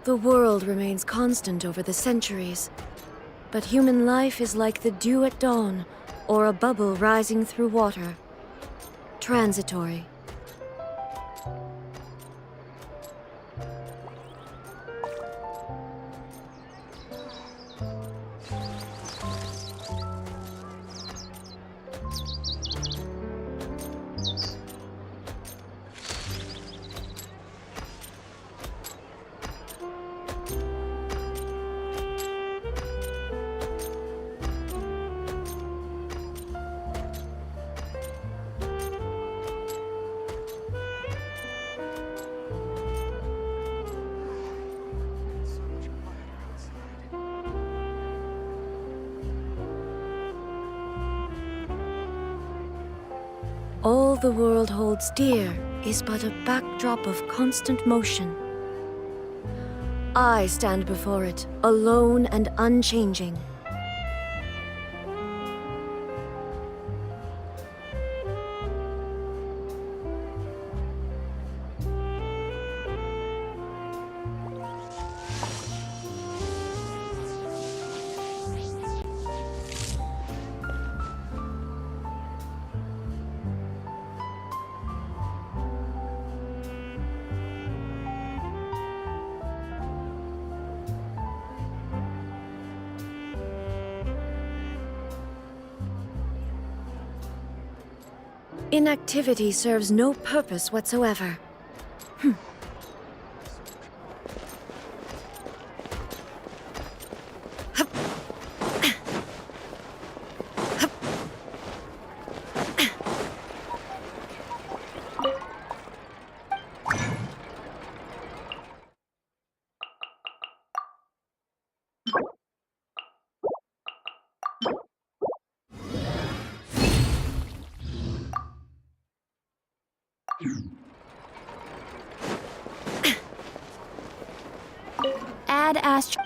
The world remains constant over the centuries, but human life is like the dew at dawn, or a bubble rising through water. Transitory. All the world holds dear is but a backdrop of constant motion. I stand before it, alone and unchanging. Inactivity serves no purpose whatsoever. Add astro.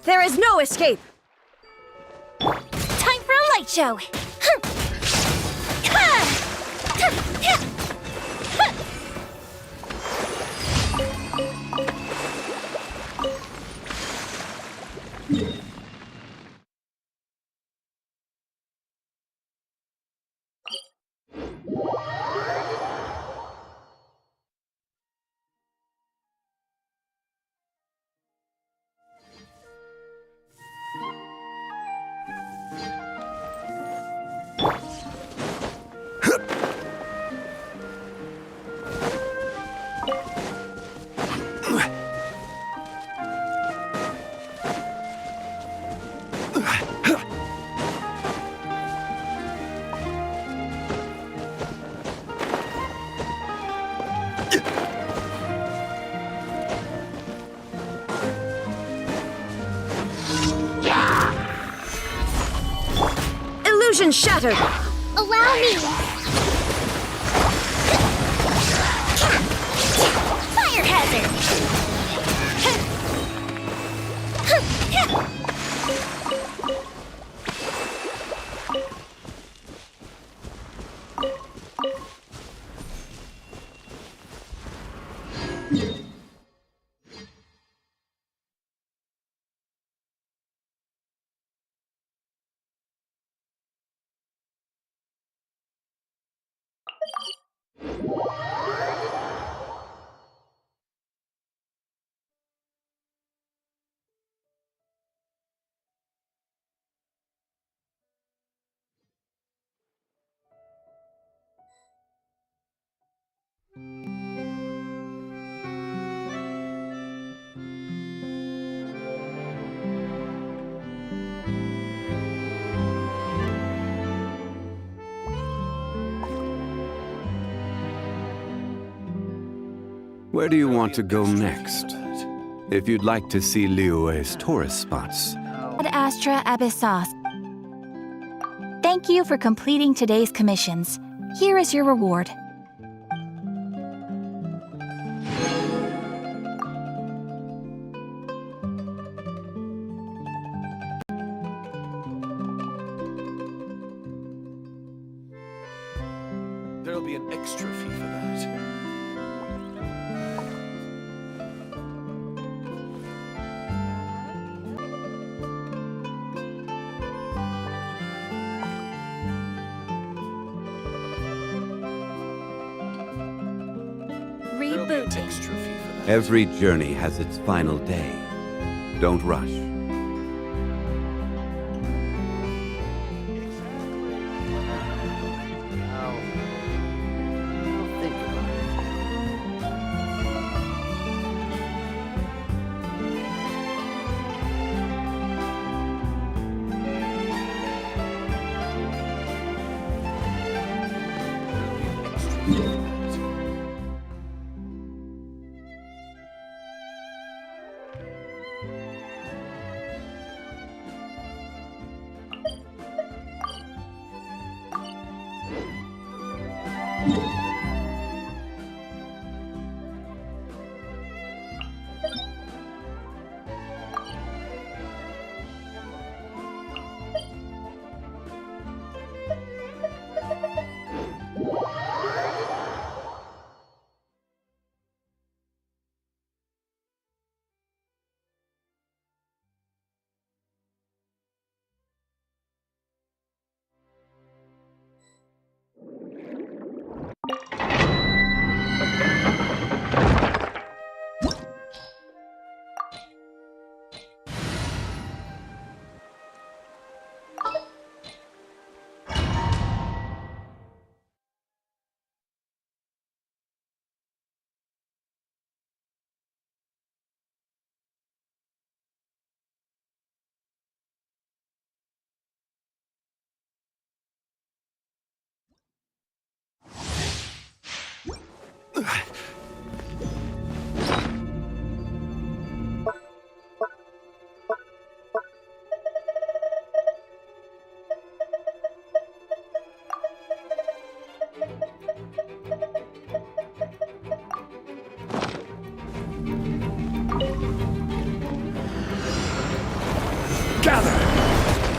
There is no escape! Time for a light show! Illusion shattered! Allow me! Fire hazard! Where do you want to go next? If you'd like to see Liyue's tourist spots. Ad Astra Abyssos. Thank you for completing today's commissions. Here is your reward. There'll be an extra fee for that. Rebooting. Every journey has its final day. Don't rush.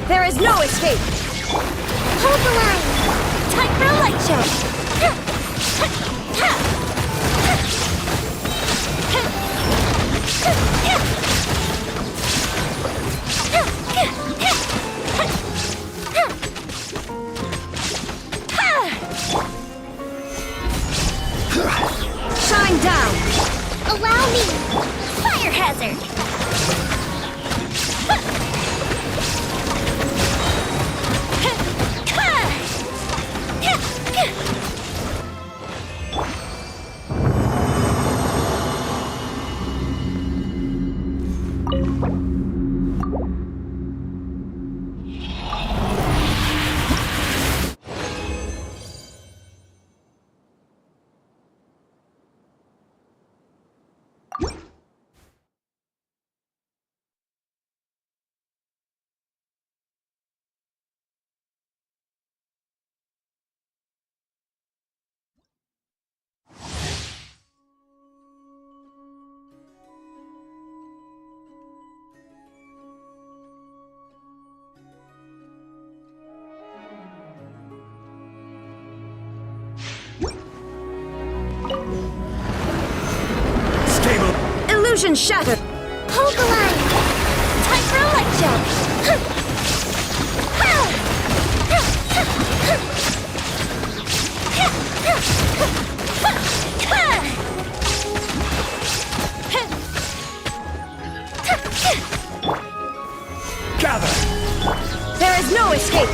There is no escape! Hold the line! Time for a light show! Shine down! Allow me! Fire hazard! Illusion shattered! Hold the line! Time for a light show! Gather! There is no escape!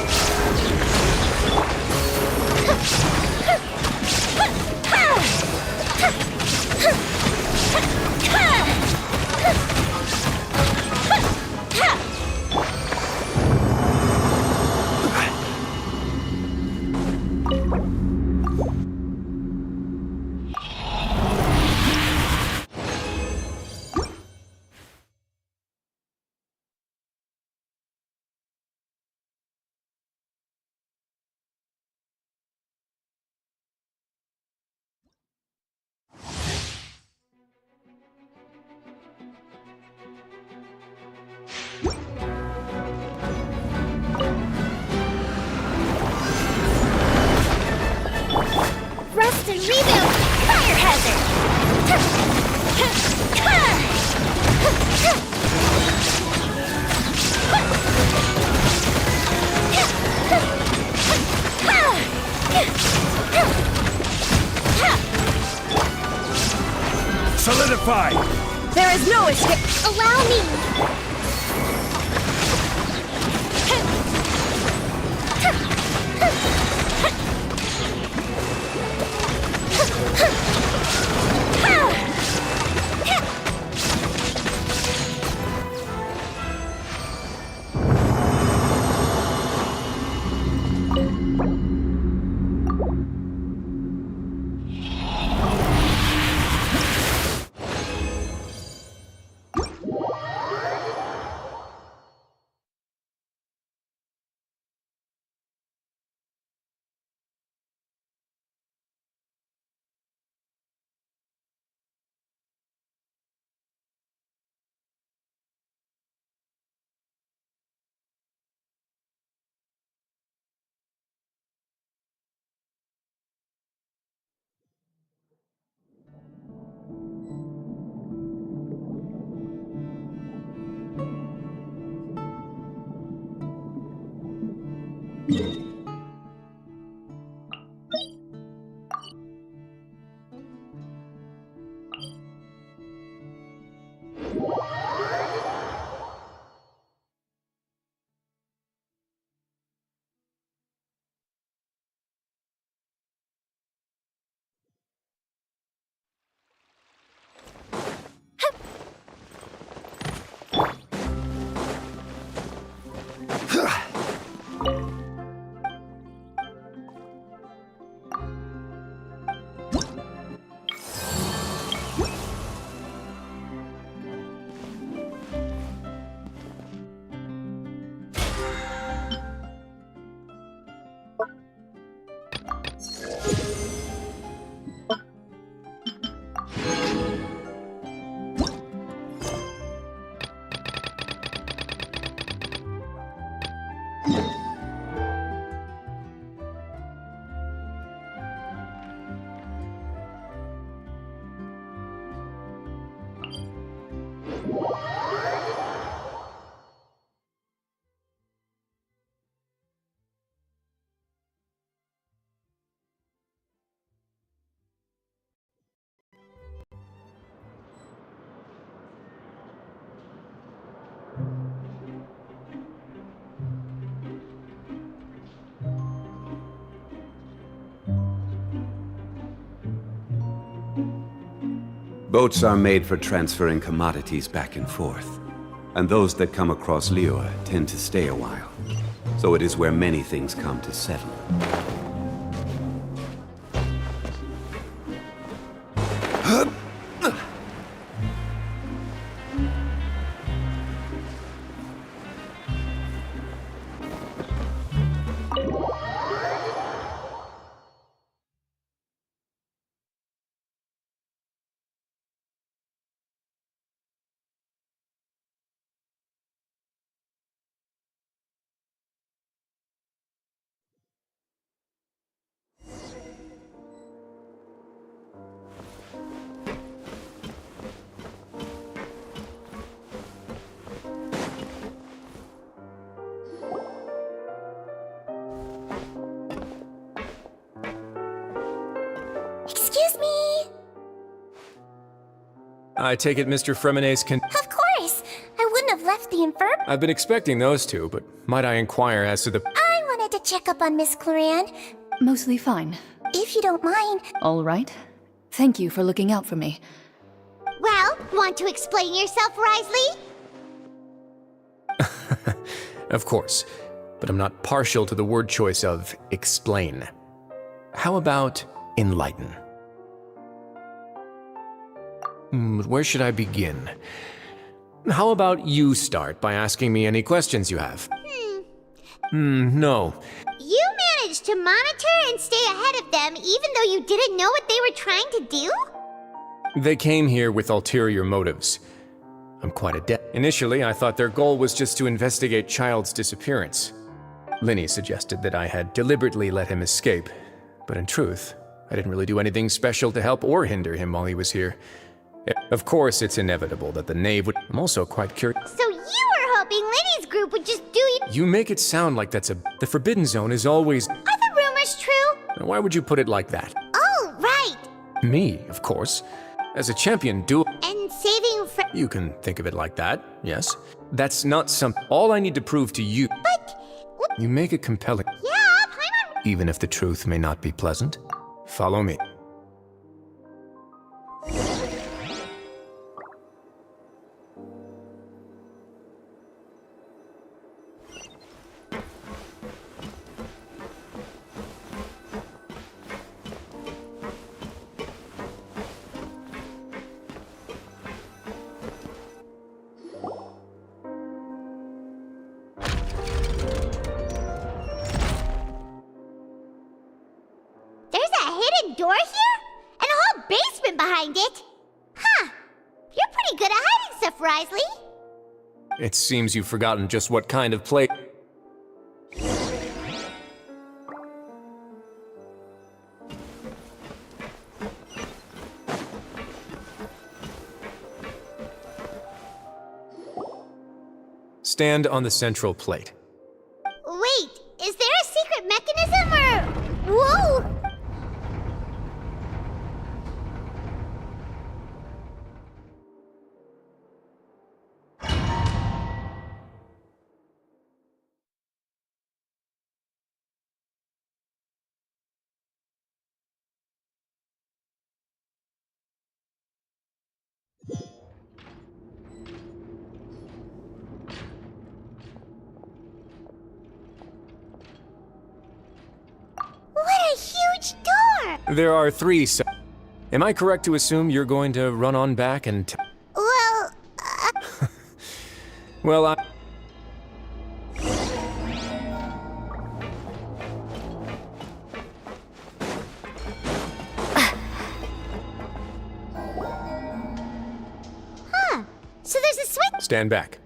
Rest and reboot! Fire hazard! Solidify! There is no escape! Allow me! Boats are made for transferring commodities back and forth. And those that come across Liyue tend to stay a while. So it is where many things come to settle. Excuse me! I take it Mr. Fremenet's Of course! I wouldn't have left the infirm. I've been expecting those two, but might I inquire as to the... I wanted to check up on Miss Cloran, Mostly fine. if you don't mind. All right. Thank you for looking out for me. Well, want to explain yourself, Risley? Of course, but I'm not partial to the word choice of explain. How about enlighten? Where should I begin? How about you start by asking me any questions you have? No. You managed to monitor and stay ahead of them even though you didn't know what they were trying to do? They came here with ulterior motives. I'm quite adept. Initially, I thought their goal was just to investigate Child's disappearance. Linny suggested that I had deliberately let him escape, but in truth, I didn't really do anything special to help or hinder him while he was here. Of course, it's inevitable that the knave would... I'm also quite curious... So you were hoping Linny's group would just do you... You make it sound like that's a... The Forbidden Zone is always... Are the rumors true? Why would you put it like that? Oh, right! Me, of course. As a champion duel... And saving You can think of it like that, yes. That's not all I need to prove to you... But... You make it compelling, Yeah, Paimon... even if the truth may not be pleasant. Follow me. There's a hidden door here? And a whole basement behind it? Huh. You're pretty good at hiding stuff, Risley. It seems you've forgotten just what kind of play... Stand on the central plate. Wait, is there a secret mechanism or... Whoa! What a huge door! There are 3 Am I correct to assume you're going to run on back and... Well, Well, so there's a switch. Stand back.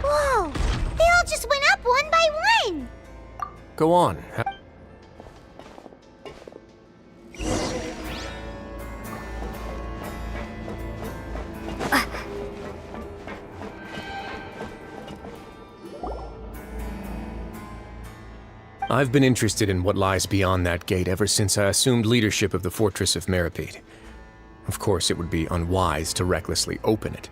Whoa! They all just went up one by one! Go on. I've been interested in what lies beyond that gate ever since I assumed leadership of the Fortress of Meripede. Of course, it would be unwise to recklessly open it.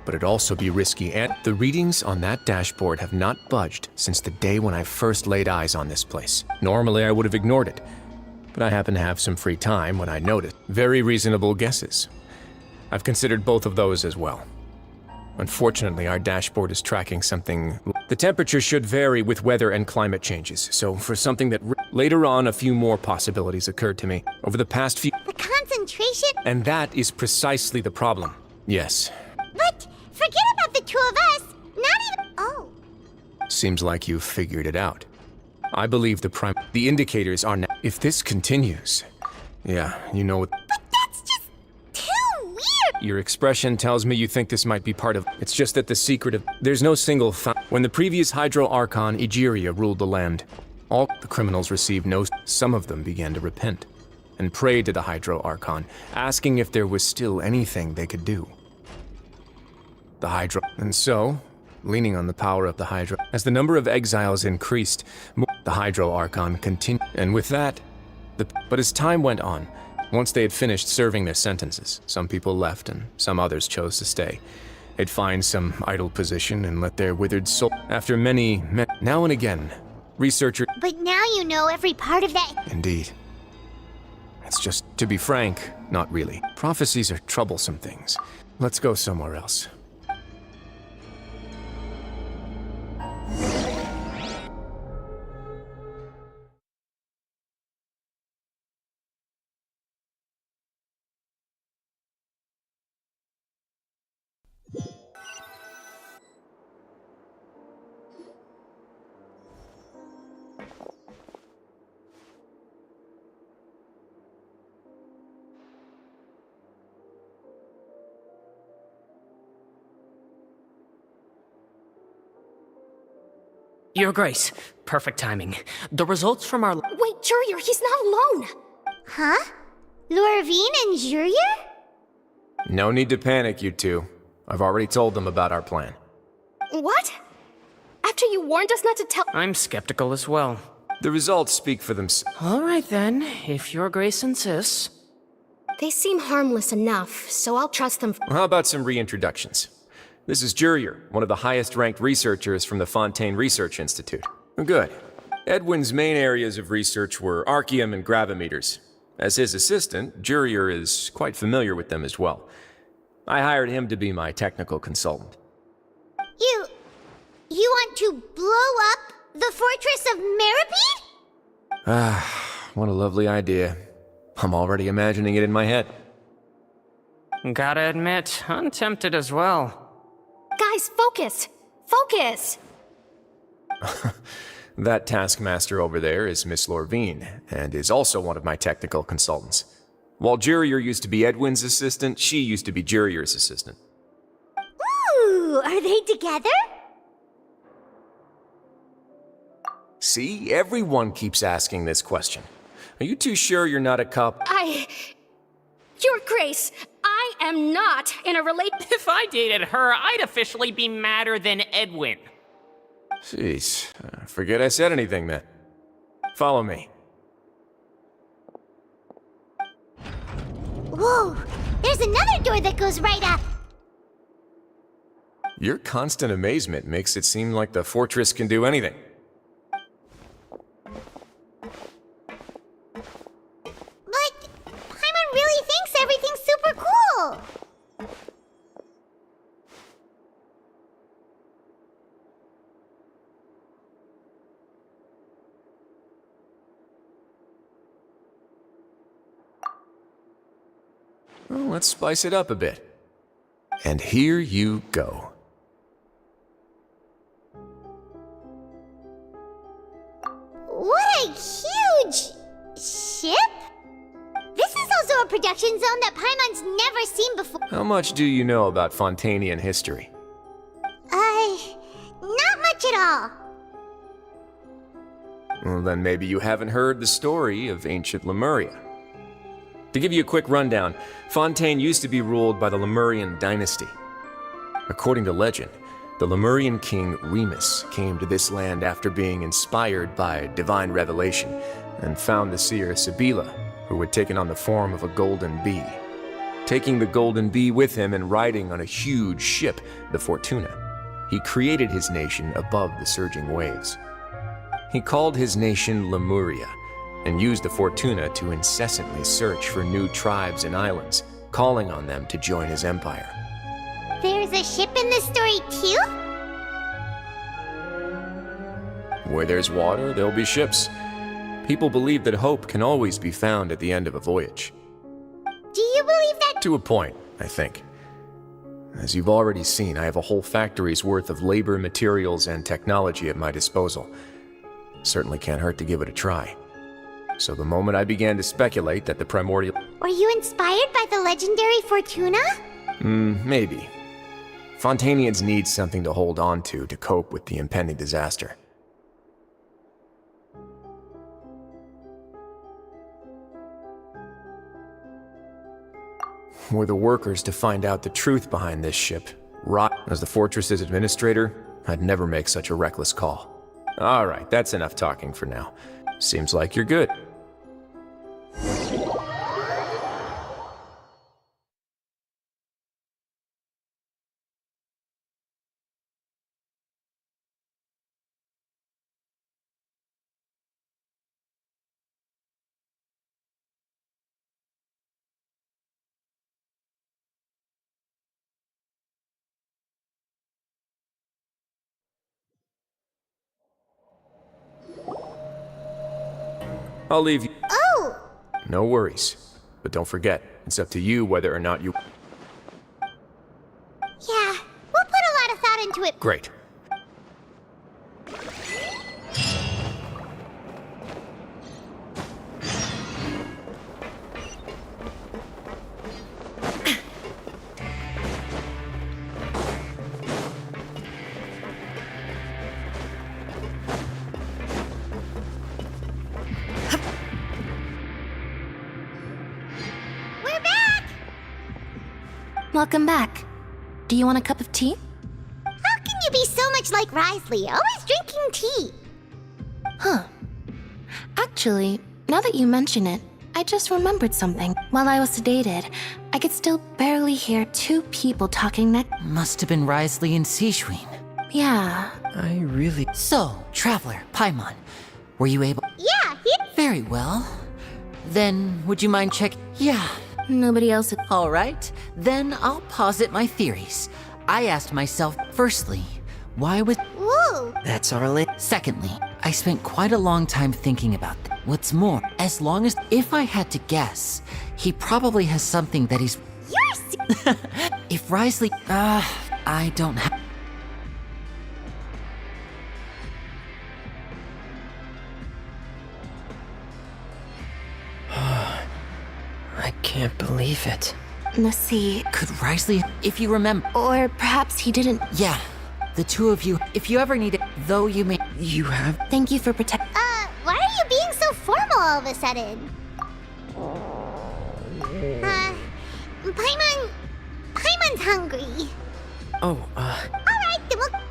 but it'd also be risky, and the readings on that dashboard have not budged since the day when I first laid eyes on this place. Normally, I would have ignored it, but I happen to have some free time when I noticed. Very reasonable guesses. I've considered both of those as well. Unfortunately, our dashboard is tracking something. The temperature should vary with weather and climate changes, so for something that later on, a few more possibilities occurred to me over the past few. The concentration? And that is precisely the problem. Yes. But forget about the two of us. Not even. Oh. Seems like you've figured it out. I believe the indicators are now. If this continues, yeah, you know what. But that's just too weird. Your expression tells me you think this might be part of. It's just that the secret of. There's no single. When the previous Hydro Archon, Egeria, ruled the land, all the criminals received no. Some of them began to repent and prayed to the Hydro Archon, asking if there was still anything they could do. The Hydro. And so, leaning on the power of the Hydro, as the number of exiles increased, the Hydro Archon continued. And with that, but as time went on, once they had finished serving their sentences, some people left and some others chose to stay. They'd find some idle position and let their withered soul. After many, now and again, researchers. But now you know every part of that. Indeed. It's just, to be frank, not really. Prophecies are troublesome things. Let's go somewhere else. Your Grace, perfect timing. The results from our... Wait, Jurier, he's not alone! Huh? Lorvine and Jurier? No need to panic, you two. I've already told them about our plan. What? After you warned us not to tell— I'm skeptical as well. The results speak for themselves. All right then, if Your Grace insists. They seem harmless enough, so I'll trust them. How about some reintroductions? This is Jurier, one of the highest-ranked researchers from the Fontaine Research Institute. Good. Edwin's main areas of research were archaeum and gravimeters. As his assistant, Jurier is quite familiar with them as well. I hired him to be my technical consultant. You want to blow up the fortress of Meripede? Ah, what a lovely idea. I'm already imagining it in my head. Gotta admit, I'm tempted as well. Guys, focus! Focus! That taskmaster over there is Miss Lorvine, and is also one of my technical consultants. While Jurier used to be Edwin's assistant, she used to be Jurier's assistant. Ooh, are they together? See, everyone keeps asking this question. Are you too sure you're not a couple? Your Grace, I am not in a If I dated her, I'd officially be madder than Edwin. Jeez, forget I said anything then. Follow me. Whoa, there's another door that goes right up. Your constant amazement makes it seem like the fortress can do anything. But Paimon really thinks everything's super cool. Well, let's spice it up a bit. And here you go. What a huge ship? This is also a production zone that Paimon's never seen before. How much do you know about Fontanian history? Not much at all. Well, then maybe you haven't heard the story of ancient Lemuria. To give you a quick rundown, Fontaine used to be ruled by the Lemurian dynasty. According to legend, the Lemurian king Remus came to this land after being inspired by divine revelation and found the seer Sibila, who had taken on the form of a golden bee. taking the Golden Bee with him and riding on a huge ship, the Fortuna. He created his nation above the surging waves. He called his nation Lemuria, and used the Fortuna to incessantly search for new tribes and islands, calling on them to join his empire. There's a ship in this story too? Where there's water, there'll be ships. People believe that hope can always be found at the end of a voyage. Do you believe that? To a point, I think. As you've already seen, I have a whole factory's worth of labor, materials, and technology at my disposal. Certainly can't hurt to give it a try. So the moment I began to speculate that the primordial... Were you inspired by the legendary Fortuna? Maybe. Fontanians need something to hold on to cope with the impending disaster. Were the workers to find out the truth behind this ship, as the fortress's administrator, I'd never make such a reckless call. Alright, that's enough talking for now. Seems like you're good. I'll leave you. Oh! No worries. But don't forget, it's up to you whether or not you... Yeah, we'll put a lot of thought into it. Great. We're back! Welcome back. Do you want a cup of tea? How can you be so much like Risley, always drinking tea? Huh. Actually, now that you mention it, I just remembered something. While I was sedated, I could still barely hear two people talking next. Must have been Risley and Sishwin. Yeah. I really... So, Traveler, Paimon, were you able... Yeah, he... Very well. Then, would you mind check... Yeah. Nobody else. All right. Then I'll posit my theories. I asked myself, firstly, why was... Woo! That's our lit. Secondly, I spent quite a long time thinking about that. What's more, as long as... If I had to guess, he probably has something that he's... You're If Risley... I don't have... I can't believe it. Let's see. Could Risley... If you remember... Or perhaps he didn't. Yeah. The two of you, if you ever need it, though you may... You have... Thank you for protect. Why are you being so formal all of a sudden? Paimon's hungry. Oh, Alright, then we'll...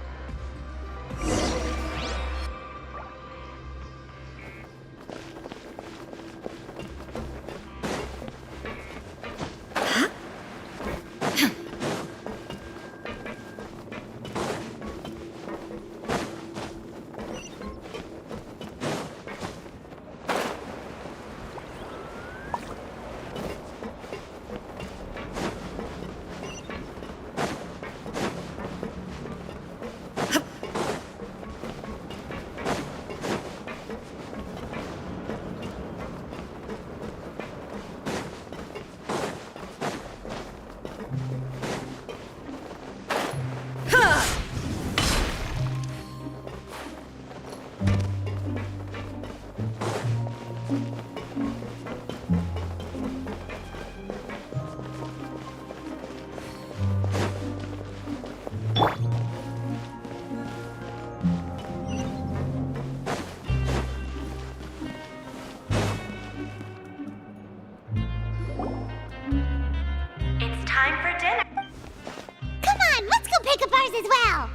as well.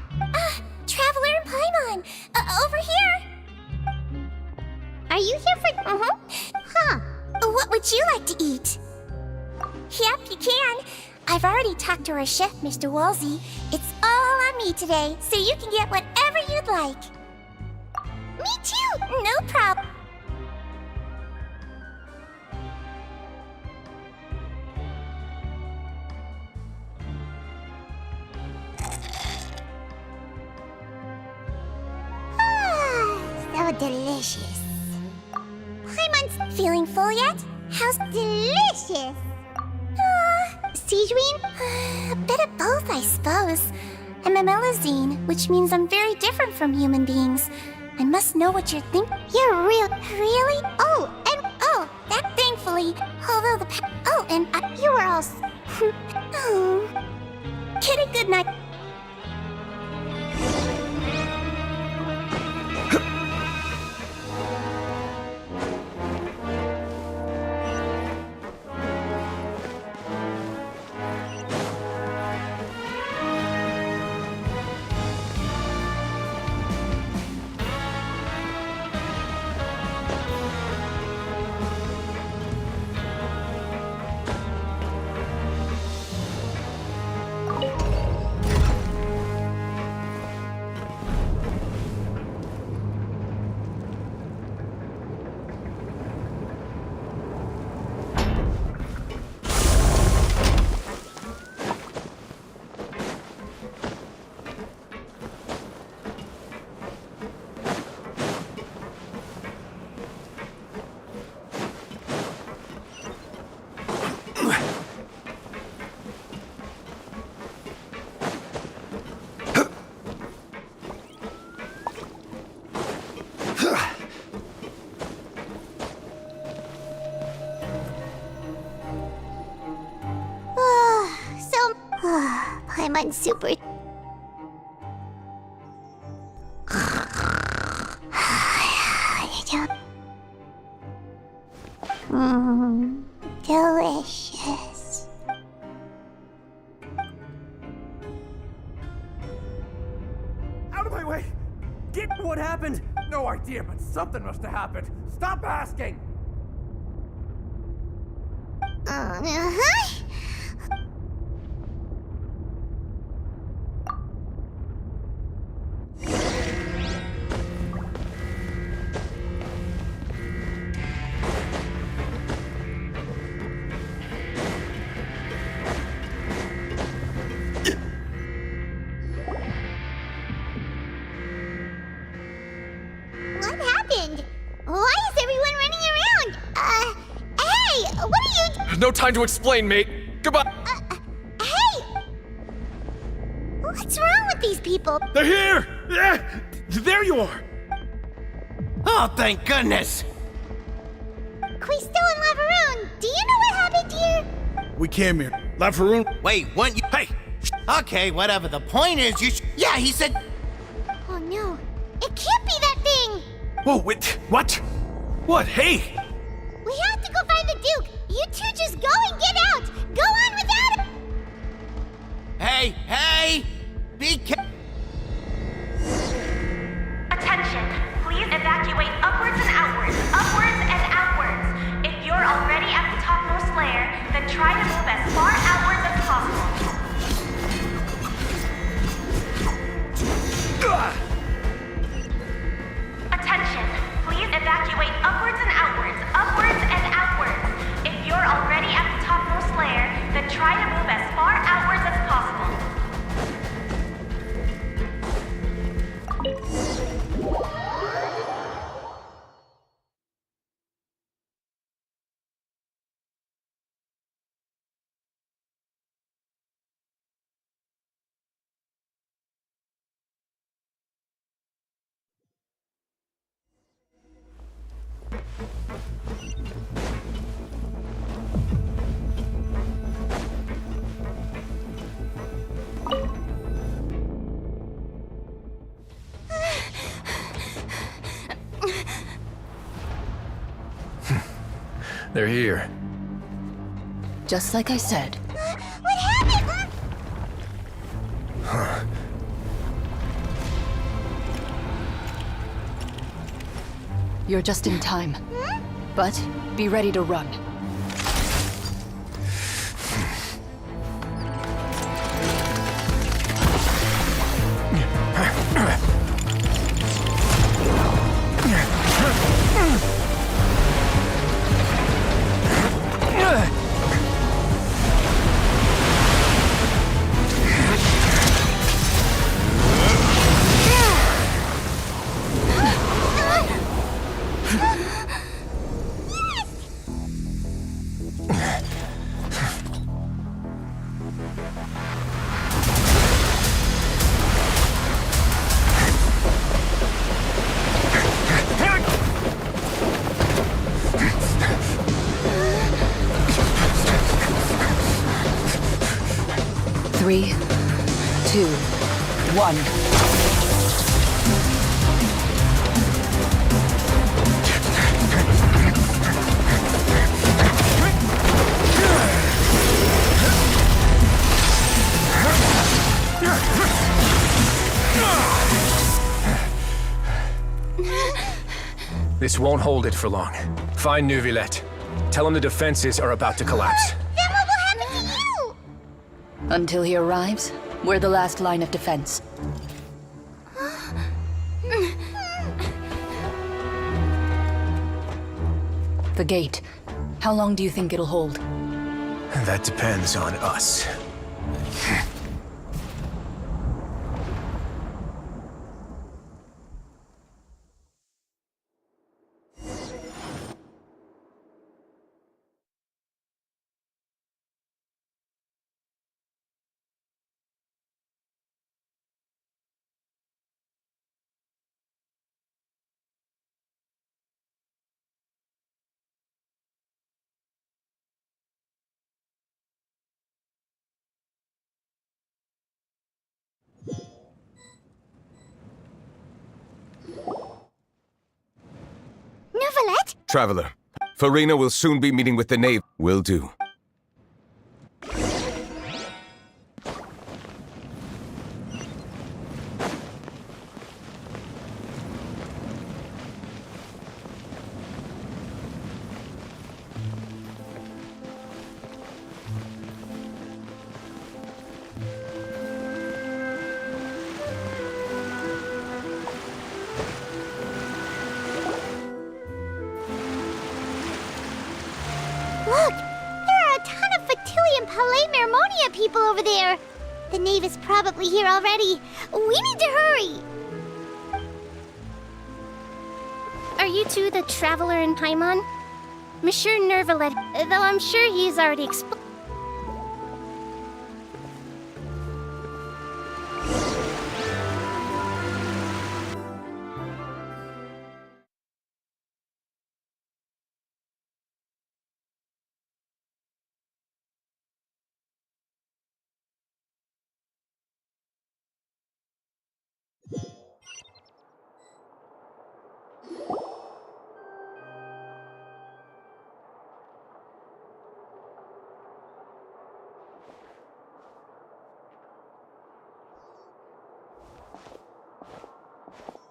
Traveler and Paimon, over here. Are you here for... Huh. What would you like to eat? Yep, you can. I've already talked to our chef, Mr. Woolsey. It's all on me today, so you can get whatever you'd like. Me too! No problem. So delicious. Paimon's feeling full yet? How's delicious? Siegeween? A bit of both, I suppose. I'm a Melazine, which means I'm very different from human beings. I must know what you're thinking. You're real. Really? That thankfully. Although you were all. Oh. Get a good night. Paimon's super. Delicious. Out of my way! Get what happened? No idea, but something must have happened. Stop asking! What happened? Why is everyone running around? Hey! What are you No time to explain, mate. Goodbye. Hey! What's wrong with these people? They're here! Yeah! There you are! Oh, thank goodness! Quisto and Lavaroon, do you know what happened here? We came here. Lafaroon? Wait, what? Hey! Okay, whatever. The point is, yeah, he said. Oh no, it can't be that thing! Whoa, wait, what? What? Hey! We have to go find the Duke! You two just go and get out! Go on without him! Hey! Be careful! Attention! Please evacuate upwards and outwards, upwards and outwards. If you're already at the topmost layer, then try to move as far outwards as possible. Attention! Please evacuate upwards and outwards, upwards and outwards. If you're already at the topmost layer, then try to move as far outwards as possible. They're here. Just like I said. What happened? You're just in time. But be ready to run. 3, 2, 1. This won't hold it for long. Find Neuvillette. Tell him the defenses are about to collapse. Then what will happen to you? Until he arrives, we're the last line of defense. The gate. How long do you think it'll hold? That depends on us. Neuvillette? Traveler, Farina will soon be meeting with the Nave. Will do. Look! There are a ton of Fatilian Palais Mermonia people over there! The Knave is probably here already. We need to hurry! Are you two the Traveler and Paimon? Monsieur Neuvillette, though I'm sure he's already explained.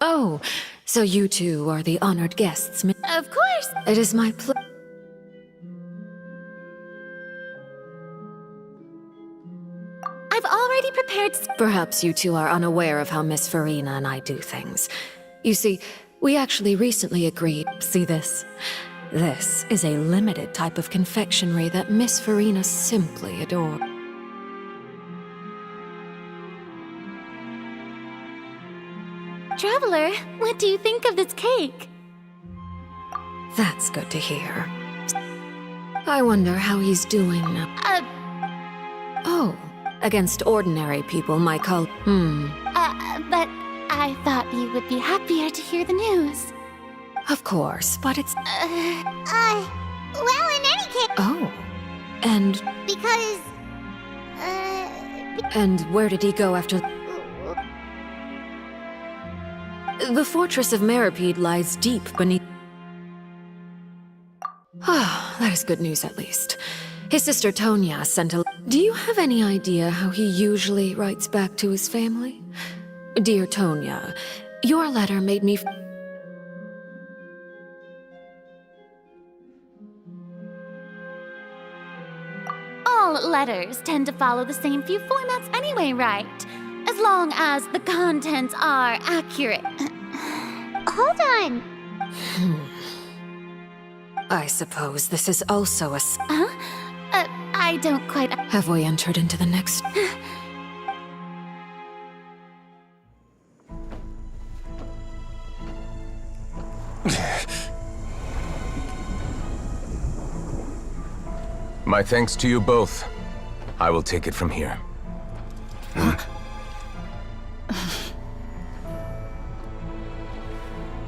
Oh, so you two are the honored guests. Of course! It is my pleasure. I've already prepared. Perhaps you two are unaware of how Miss Farina and I do things. You see, we actually recently agreed. See this? This is a limited type of confectionery that Miss Farina simply adores. Traveler, what do you think of this cake? That's good to hear. I wonder how he's doing now. Oh, against ordinary people, my cult. But I thought you would be happier to hear the news. Of course, but it's... Well, in any case... Oh, and... Because... And where did he go after... The fortress of Meripede lies deep beneath... Ah, that is good news at least. His sister Tonya sent a... Do you have any idea how he usually writes back to his family? Dear Tonya, your letter made me... All letters tend to follow the same few formats anyway, right? As long as the contents are accurate. Hold on. I suppose this is also a... Huh? I don't quite... Have we entered into the next... My thanks to you both. I will take it from here.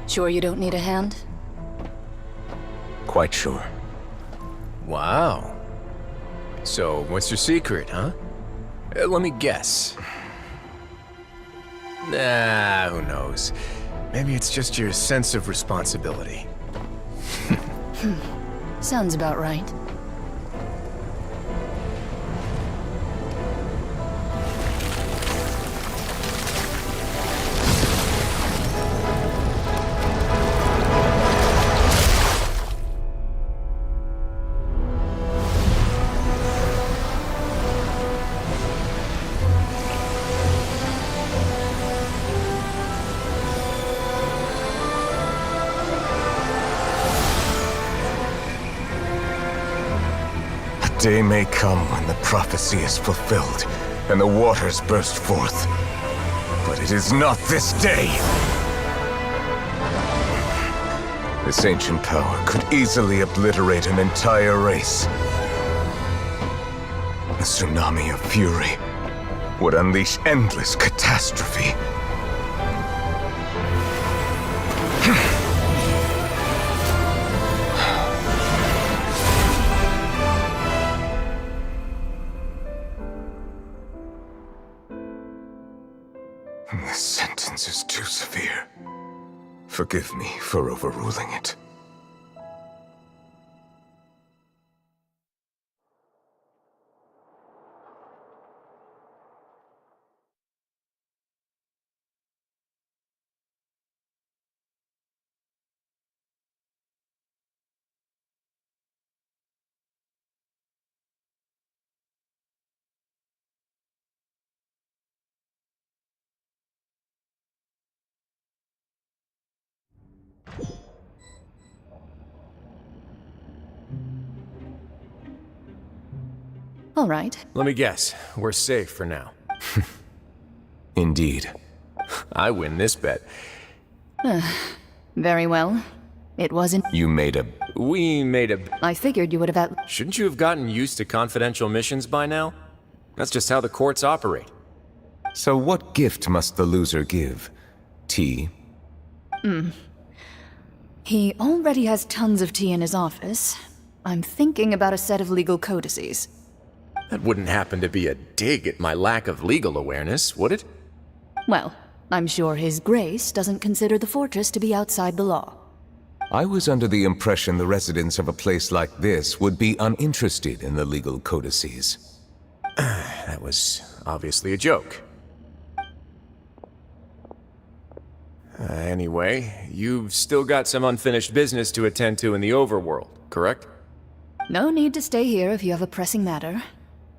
Sure you don't need a hand? Quite sure. Wow. So, what's your secret, huh? Let me guess. Nah, who knows? Maybe it's just your sense of responsibility. Sounds about right. Day may come when the prophecy is fulfilled and the waters burst forth. But it is not this day! This ancient power could easily obliterate an entire race. A tsunami of fury would unleash endless catastrophe. This sentence is too severe. Forgive me for overruling it. All right. Let me guess. We're safe for now. Indeed. I win this bet. Very well. It wasn't. You made a... We made a... I figured you would have Shouldn't you have gotten used to confidential missions by now? That's just how the courts operate. So what gift must the loser give? Tea? He already has tons of tea in his office. I'm thinking about a set of legal codices. That wouldn't happen to be a dig at my lack of legal awareness, would it? Well, I'm sure His Grace doesn't consider the fortress to be outside the law. I was under the impression the residents of a place like this would be uninterested in the legal codices. That was obviously a joke. Anyway, you've still got some unfinished business to attend to in the overworld, correct? No need to stay here if you have a pressing matter.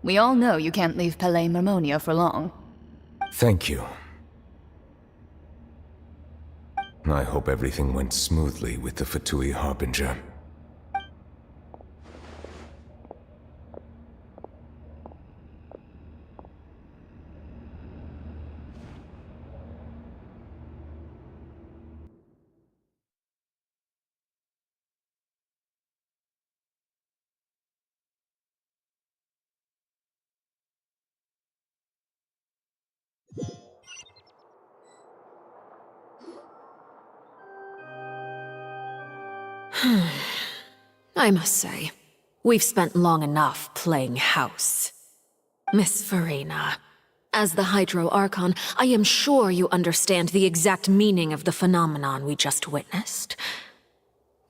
We all know you can't leave Palais Mermonia for long. Thank you. I hope everything went smoothly with the Fatui Harbinger. I must say, we've spent long enough playing house. Miss Farina, as the Hydro Archon, I am sure you understand the exact meaning of the phenomenon we just witnessed.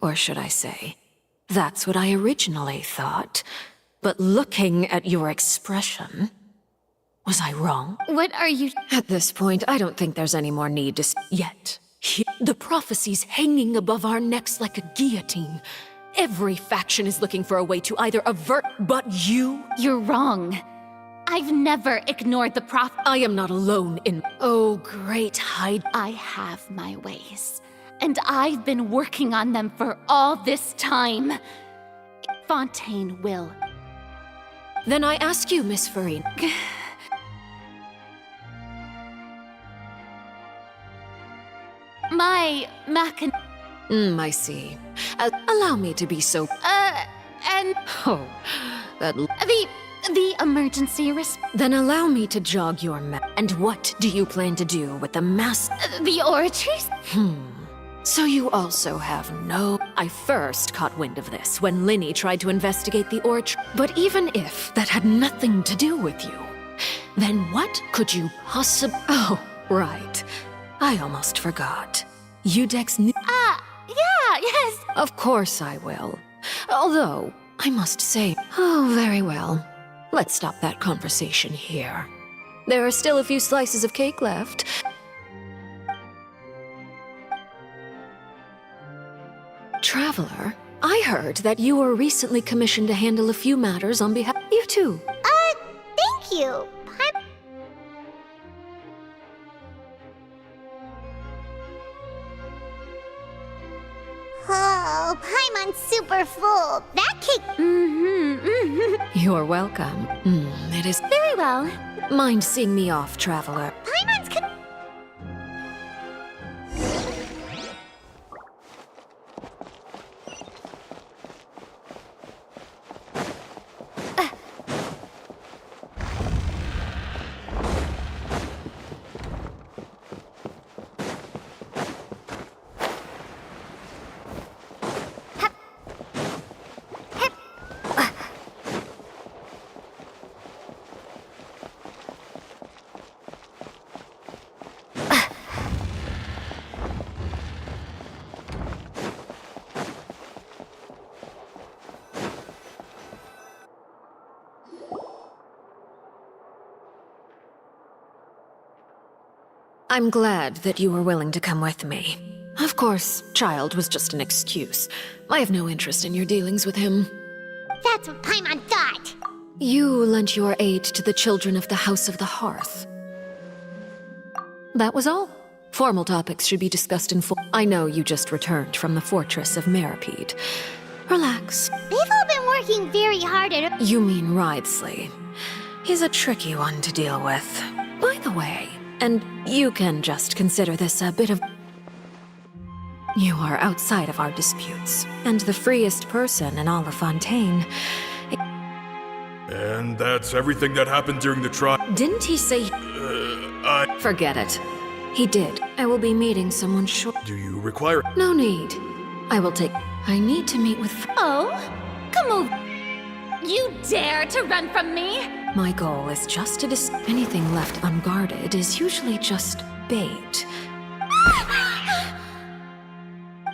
Or should I say, that's what I originally thought. But looking at your expression, was I wrong? What are you... At this point, I don't think there's any more need to yet. The prophecy's hanging above our necks like a guillotine. Every faction is looking for a way to either avert, but you... You're wrong. I've never ignored the I am not alone in... Oh, great Hyde. I have my ways. And I've been working on them for all this time. Fontaine will. Then I ask you, Miss Farina. My I see. Allow me to be so... and... Oh, that... The emergency Then allow me to jog your And what do you plan to do with the The oratories? So you also have no... I first caught wind of this when Linny tried to investigate the oratory. But even if that had nothing to do with you, Then what could you possibly... Oh, right. I almost forgot. Udex knew... Yeah, yes. Of course I will. Although, I must say... Oh, very well. Let's stop that conversation here. There are still a few slices of cake left. Traveler, I heard that you were recently commissioned to handle a few matters on behalf... You too. Thank you. Oh, Paimon's super full. That cake... You're welcome. It is... Very well. Mind seeing me off, Traveler? Paimon's... I'm glad that you were willing to come with me. Of course, child was just an excuse. I have no interest in your dealings with him. That's what Paimon thought. You lent your aid to the children of the House of the Hearth. That was all. Formal topics should be discussed in full. I know you just returned from the fortress of Meripede. Relax. They've all been working very hard at... You mean Wriothesley. He's a tricky one to deal with. By the way, and you can just consider this a bit of... You are outside of our disputes, and the freest person in all of Fontaine. And that's everything that happened during the trial? Didn't he say... Forget it. He did. I will be meeting someone short... Do you require... No need. I will take... I need to meet with... Oh? Come over. You dare to run from me? My goal is just to anything left unguarded is usually just bait.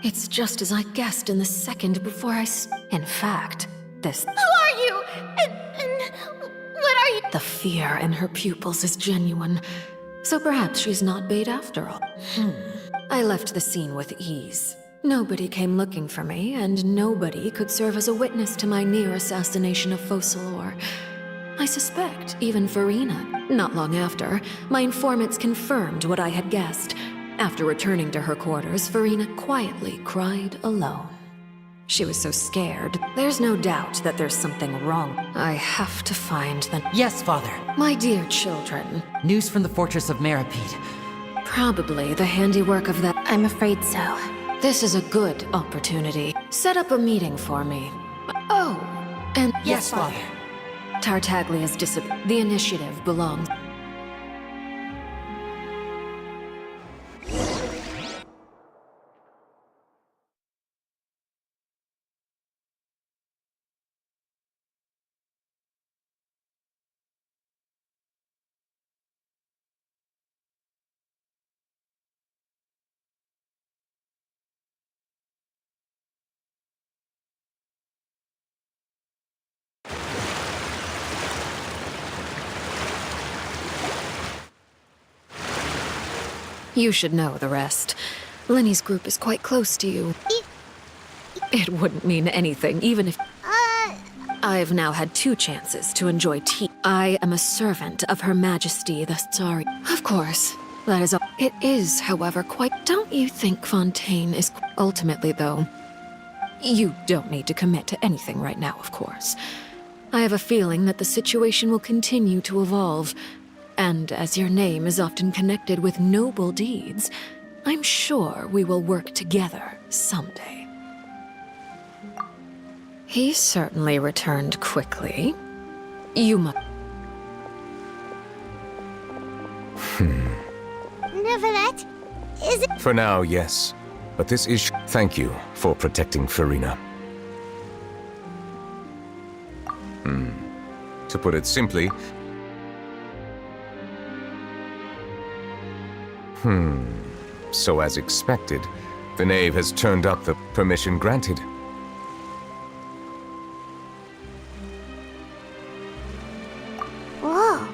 It's just as I guessed in the second before In fact, this... Who are you? And what are you? The fear in her pupils is genuine. So perhaps she's not bait after all. I left the scene with ease. Nobody came looking for me, and nobody could serve as a witness to my near assassination of Focalor. I suspect even Farina. Not long after, my informants confirmed what I had guessed. After returning to her quarters, Farina quietly cried alone. She was so scared. There's no doubt that there's something wrong. I have to find the... Yes, Father. My dear children. News from the fortress of Meripede. Probably the handiwork of that... I'm afraid so. This is a good opportunity. Set up a meeting for me. Oh, and... Yes, Father. Tartaglia's discipline. The initiative belongs... You should know the rest. Lenny's group is quite close to you. It wouldn't mean anything, even if... I've now had 2 chances to enjoy tea. I am a servant of Her Majesty the Tsari. Of course, that is all. It is, however, quite... Don't you think Fontaine is... Ultimately, though, you don't need to commit to anything right now, of course. I have a feeling that the situation will continue to evolve. And as your name is often connected with noble deeds, I'm sure we will work together someday. He certainly returned quickly. You must... Nevertheless, is it... For now, yes. But this is... Thank you for protecting Farina. To put it simply, So as expected, the knave has turned up the permission granted. Whoa.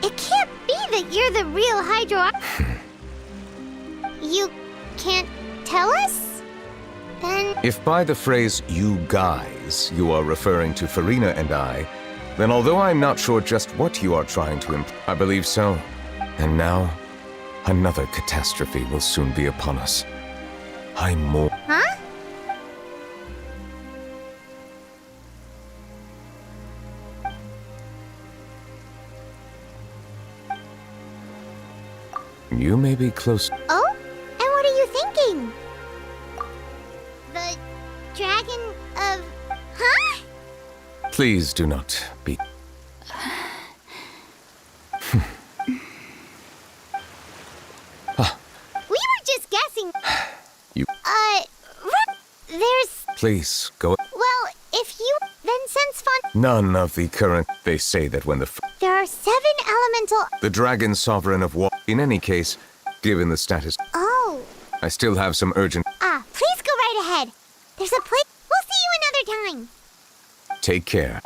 It can't be that you're the real Hydro... You can't tell us? Then... If by the phrase, you guys, you are referring to Farina and I, then although I'm not sure just what you are trying to imply, I believe so. And now, another catastrophe will soon be upon us. I'm more... Huh? You may be close... Oh? And what are you thinking? The dragon of... Huh? Please do not be... We were just guessing. You... There's... Please, go... Well, if you... Then since None of the current... They say that when There are 7 elemental... the Dragon Sovereign of War... In any case, given the status... Oh. I still have some urgent... Please go right ahead. There's a place... We'll see you another time. Take care.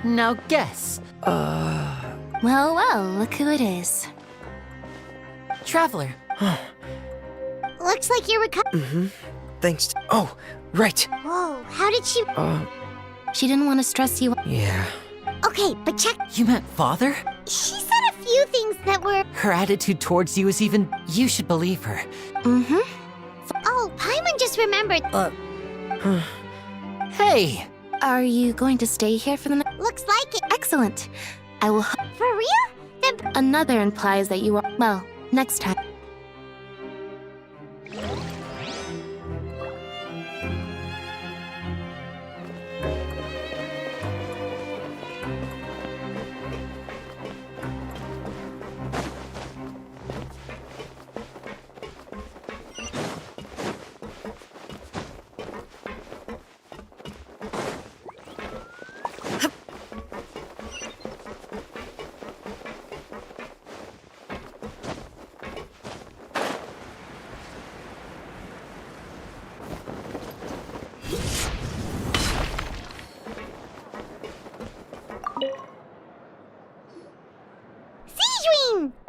Now guess. Well, well, look who it is. Traveler. Looks like you're recovering. Thanks. Oh, right. Whoa, how did she... She didn't want to stress you. Yeah. Okay, but check... You meant father? She said a few things that were... Her attitude towards you is even... You should believe her. Oh, Paimon just remembered. Hey! Are you going to stay here for the night? Looks like it. Excellent. I will... For real? Then... Another implies that you are... Well, next time.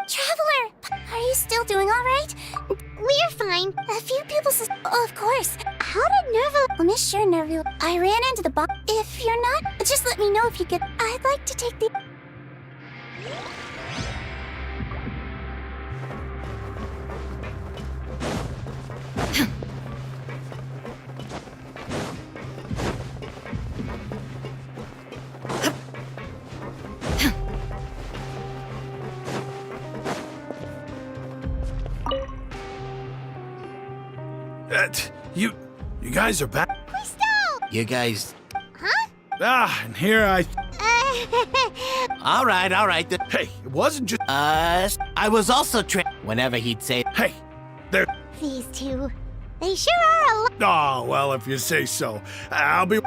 Traveler! Are you still doing alright? We're fine. A few people of course. How did Nervo... Well, Miss Sure Nervo, I ran into the box. If you're not, just let me know if you could. I'd like to take the... You guys are back. You guys... Ah, and here I... all right. Hey, it wasn't just... I was also whenever he'd say... Hey, there... These two. They sure are a lot. Oh, well, if you say so. I'll be...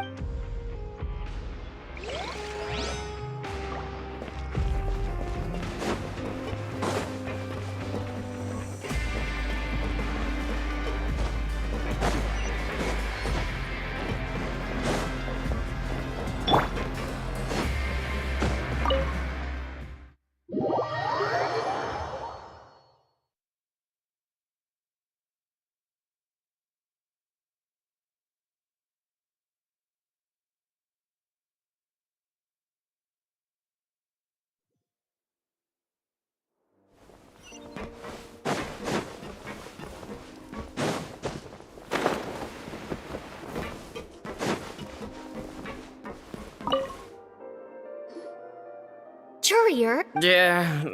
Courier, Yeah.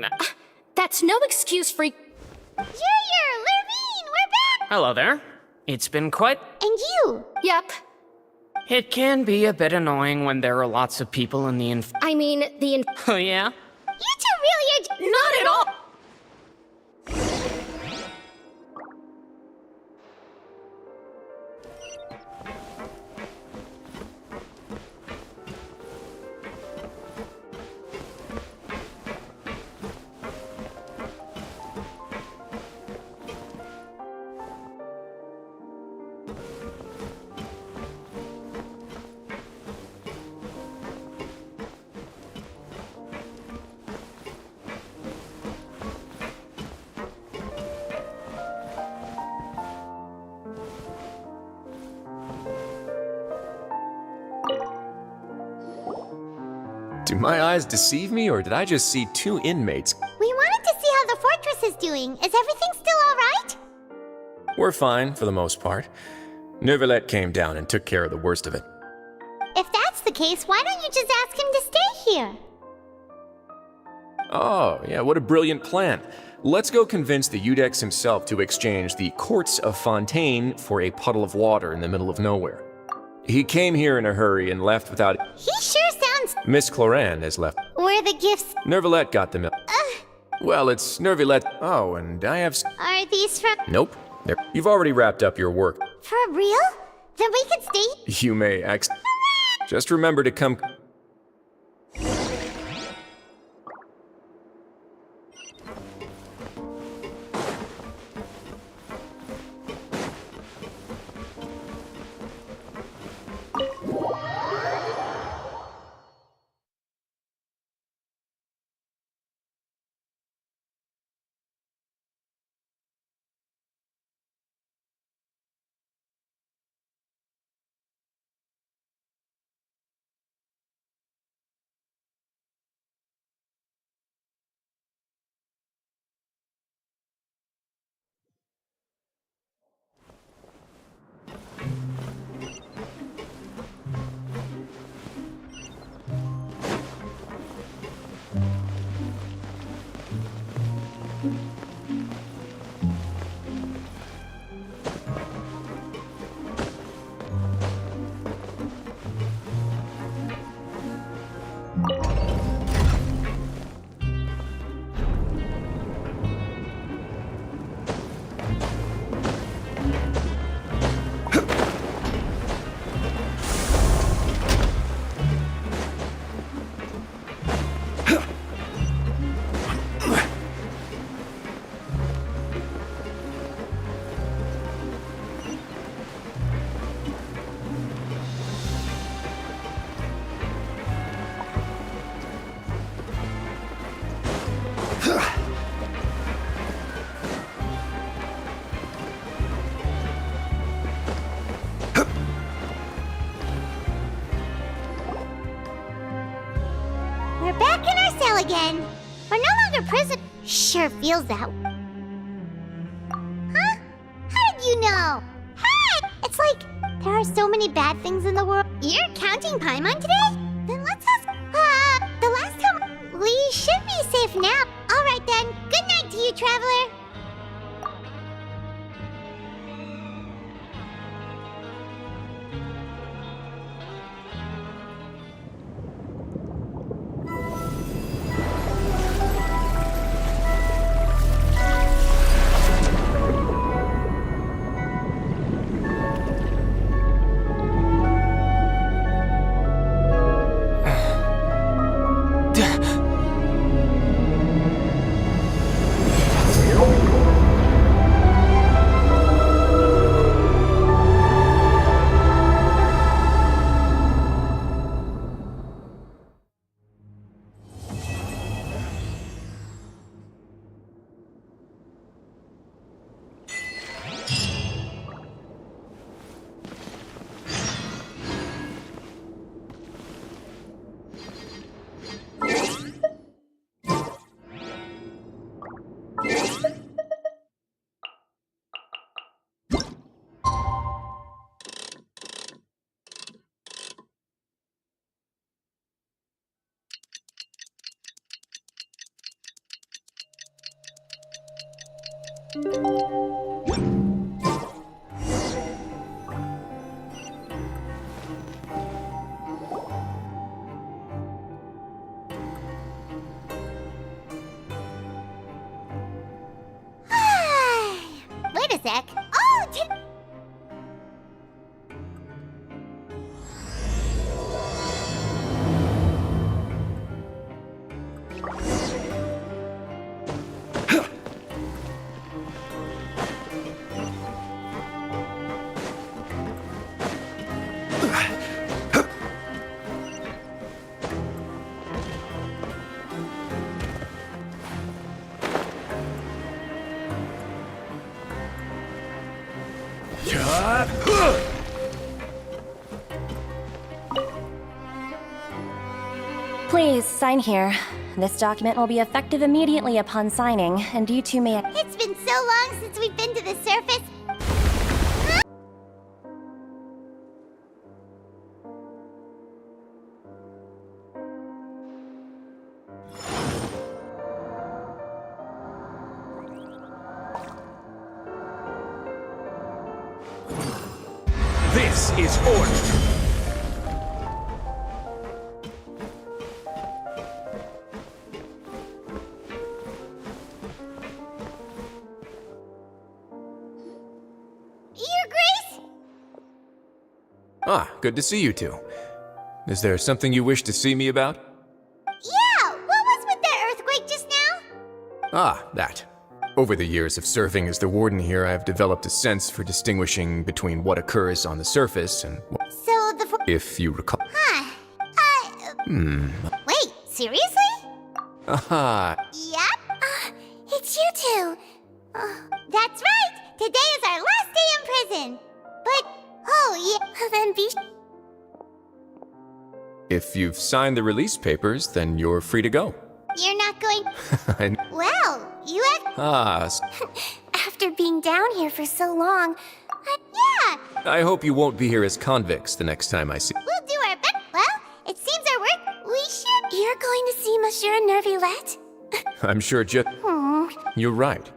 that's no excuse for... Junior, Lurvine, we're back! Hello there. It's been quite... And you? Yep. It can be a bit annoying when there are lots of people in the I mean, the... Oh, yeah? You two really are... Not at all! Do my eyes deceive me, or did I just see two inmates? We wanted to see how the fortress is doing. Is everything still alright? We're fine, for the most part. Neuvillette came down and took care of the worst of it. If that's the case, why don't you just ask him to stay here? Oh, yeah, what a brilliant plan. Let's go convince the Eudex himself to exchange the Courts of Fontaine for a puddle of water in the middle of nowhere. He came here in a hurry and left without... He sure sounds... Miss Cloran has left. Where the gifts... Neuvillette got them. Well, it's Neuvillette... Oh, and I have... Are these from... Nope. You've already wrapped up your work. For real? Then we could stay... You may Just remember to come... We're back in our cell again. We're no longer prison... Sure feels that... Huh? How did you know? Hey! It's like, there are so many bad things in the world. You're counting Paimon today? Then let's ask... the last time... We should be safe now. Alright then, good night to you, Traveler. Wait a sec. Oh, Please, sign here. This document will be effective immediately upon signing, and you two may... It's been so long since we've been to the surface. This is order! Your Grace? Ah, good to see you two. Is there something you wish to see me about? Yeah, what was with that earthquake just now? Ah, that. Over the years of serving as the warden here, I have developed a sense for distinguishing between what occurs on the surface and what... So the... If you recall... Huh. Wait, seriously? Aha! Yep. It's you two. That's right. Today is our last day in prison. But, oh yeah, then be... If you've signed the release papers, then you're free to go. You're not going... Well, you have... Ah, After being down here for so long, yeah, I hope you won't be here as convicts the next time I see... we'll do our best. Well, it seems our work... We should... You're going to see Monsieur Nervillette? I'm sure just... You're right.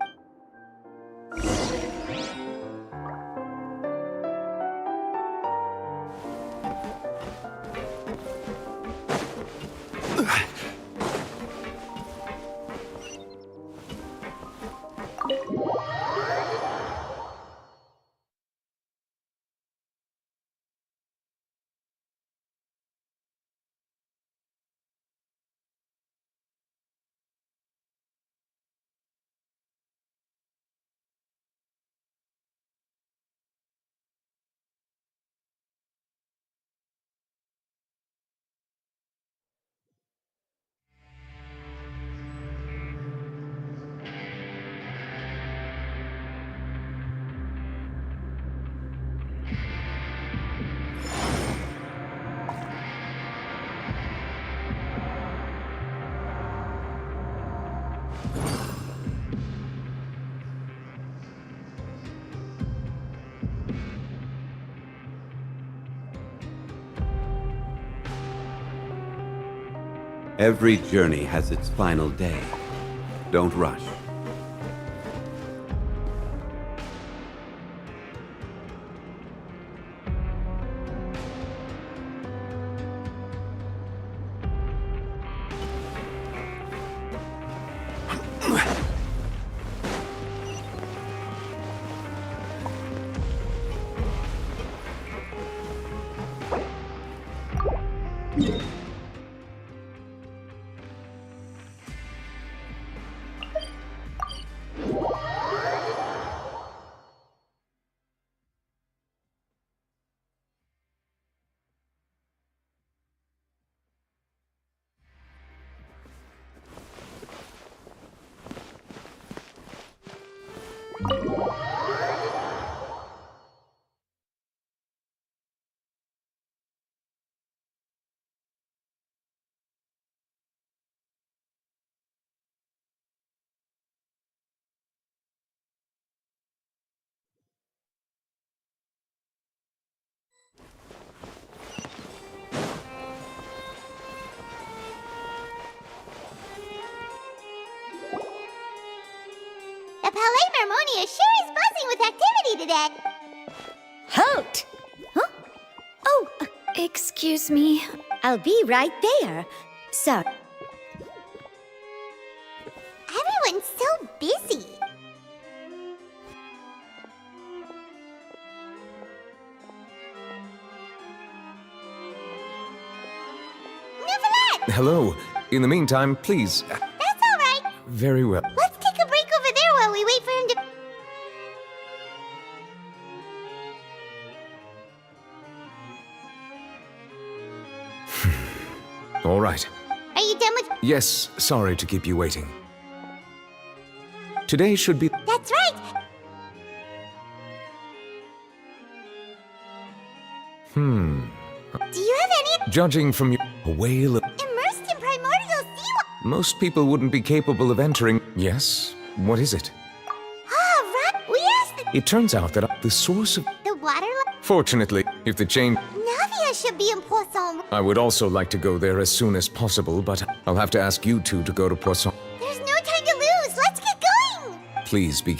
Every journey has its final day. Don't rush. The Palais Mermonia sure is buzzing with activity today. Halt! Huh? Oh, excuse me. I'll be right there. So, Everyone's so busy. Neverland! Hello. In the meantime, please. That's all right. Very well. Let's take a break over there while we wait for him to... All right. Are you done with... Yes, sorry to keep you waiting. Today should be... That's right! Do you have any... Judging from your... A whale of... Immersed in primordial sea... Most people wouldn't be capable of entering... Yes? What is it? Ah, right! We asked the... It turns out that the source of... The water... Fortunately, if the chain... Navia should be in Poisson. I would also like to go there as soon as possible, but I'll have to ask you two to go to Poisson. There's no time to lose. Let's get going! Please be...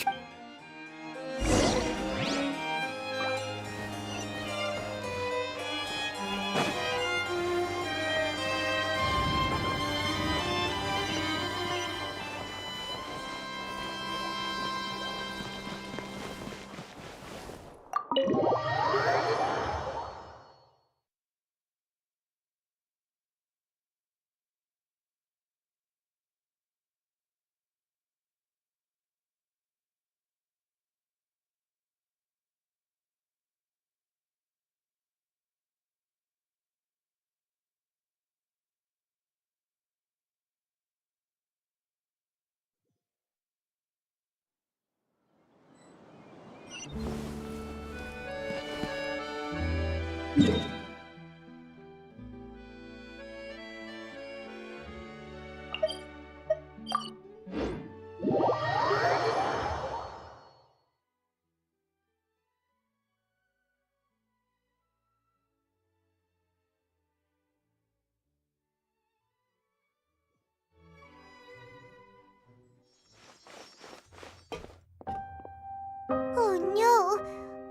Oh no!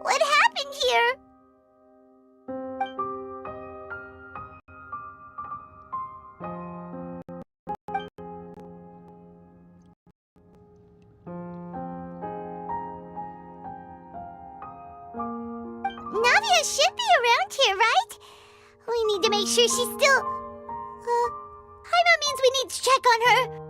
What happened here? Navia should be around here, right? We need to make sure she's still... Paimon means we need to check on her.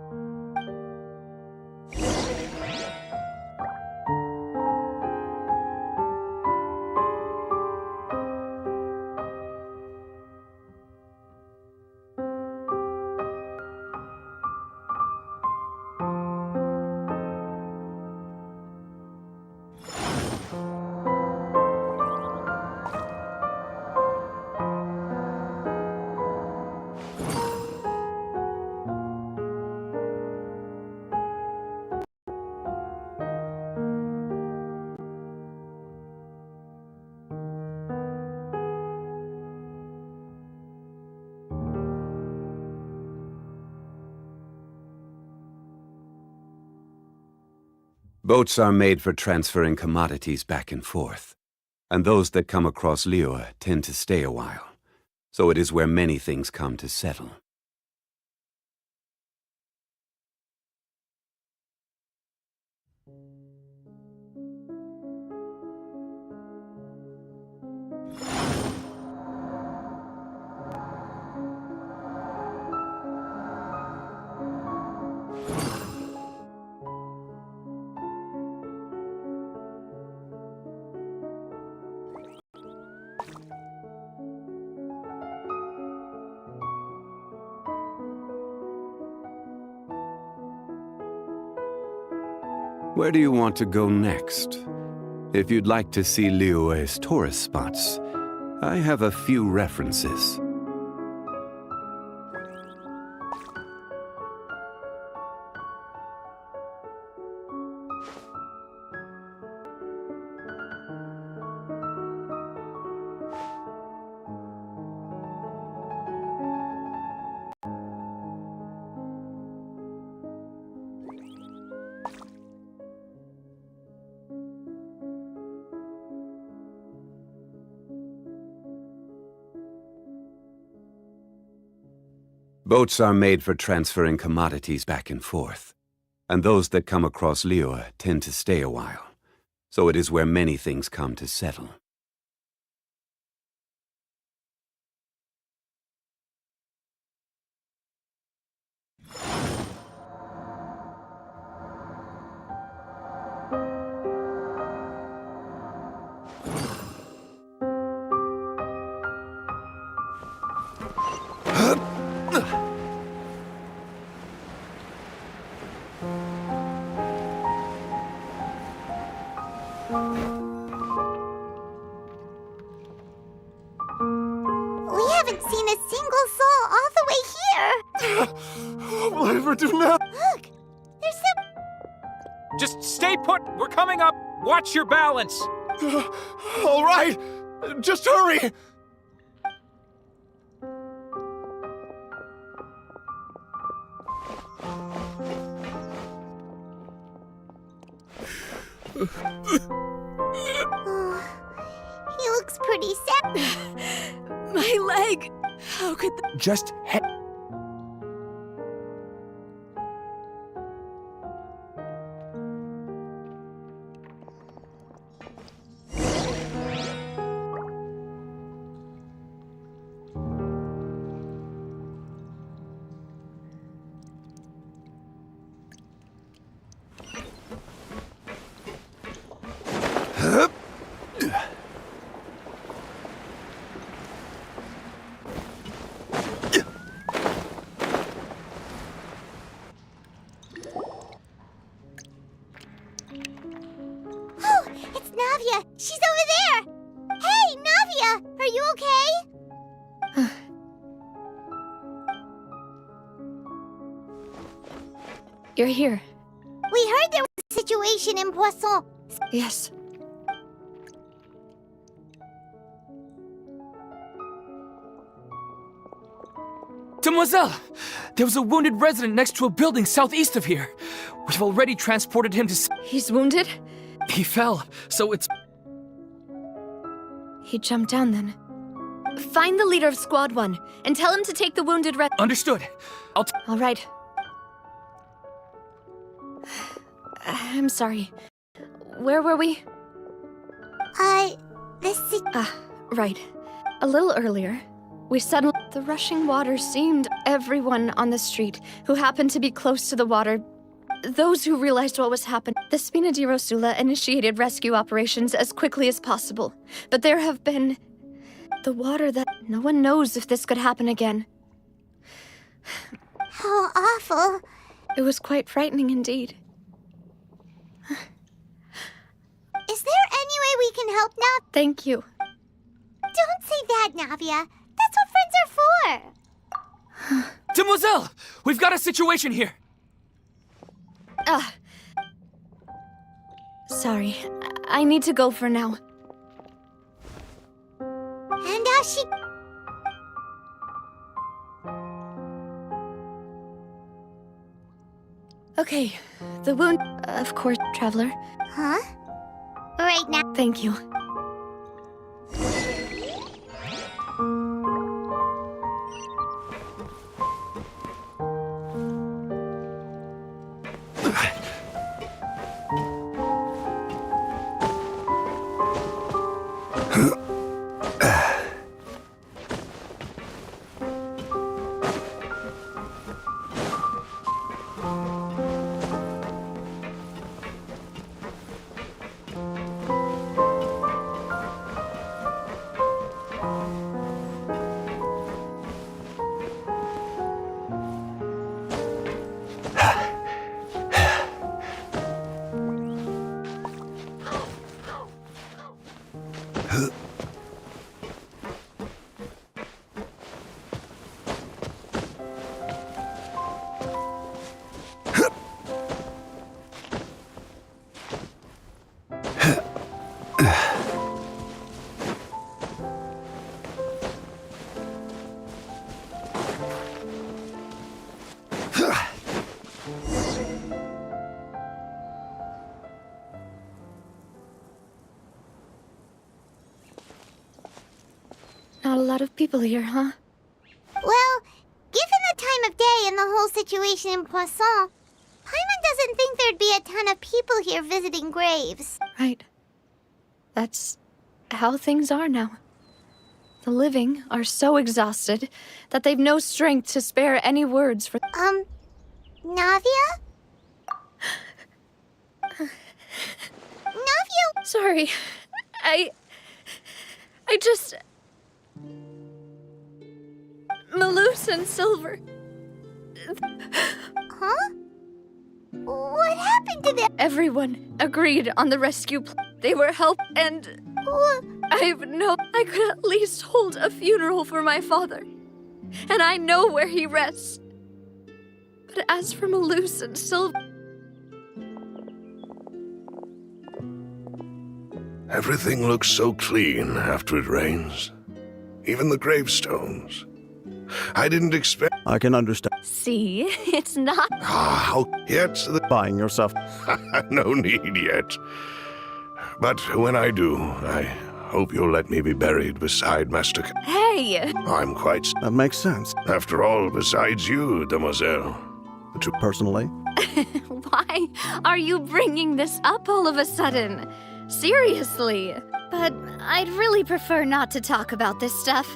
Boats are made for transferring commodities back and forth, and those that come across Liyue tend to stay a while, so it is where many things come to settle. Where do you want to go next? If you'd like to see Liyue's tourist spots, I have a few references. Boats are made for transferring commodities back and forth, and those that come across Liyue tend to stay a while. So it is where many things come to settle. We haven't seen a single soul all the way here. Will I ever do now? Look, there's some. Just stay put! We're coming up! Watch your balance! All right, just hurry! He looks pretty sad. My leg! How could Just head. Oh, it's Navia. She's over there. Hey, Navia, are you okay? You're here. We heard there was a situation in Poisson. Yes. Demoiselle! There was a wounded resident next to a building southeast of here. We've already transported him to... He's wounded? He fell, so it's... He jumped down then. Find the leader of Squad 1 and tell him to take the wounded Understood. All right. I'm sorry. Where were we? Right. A little earlier, we suddenly... The rushing water seemed everyone on the street who happened to be close to the water. Those who realized what was happening. The Spina di Rosula initiated rescue operations as quickly as possible. But there have been... The water that... No one knows if this could happen again. How awful. It was quite frightening indeed. Is there any way we can help now? Thank you. Don't say that, Navia. That's what friends are for. Demoiselle! We've got a situation here! Sorry. I need to go for now. And she... Okay. The wound... Of course, Traveler. Huh? Right now. Thank you. Not a lot of people here, huh? Well, given the time situation in Poisson, Paimon doesn't think there'd be a ton of people here visiting graves. Right. That's how things are now. The living are so exhausted that they've no strength to spare any words for— Navia? Navia? Sorry. I just— Malus and Silver. Huh? What happened to them? Everyone agreed on the rescue plan. They were helped, and I could at least hold a funeral for my father. And I know where he rests. But as for Malus and Silver— Everything looks so clean after it rains. Even the gravestones. I didn't expect— I can understand. See, it's not— How yet? Buying yourself. No need yet. But when I do, I hope you'll let me be buried beside Master Hey! I'm quite— That makes sense. After all, besides you, demoiselle. Personally? Why are you bringing this up all of a sudden? Seriously. But I'd really prefer not to talk about this stuff.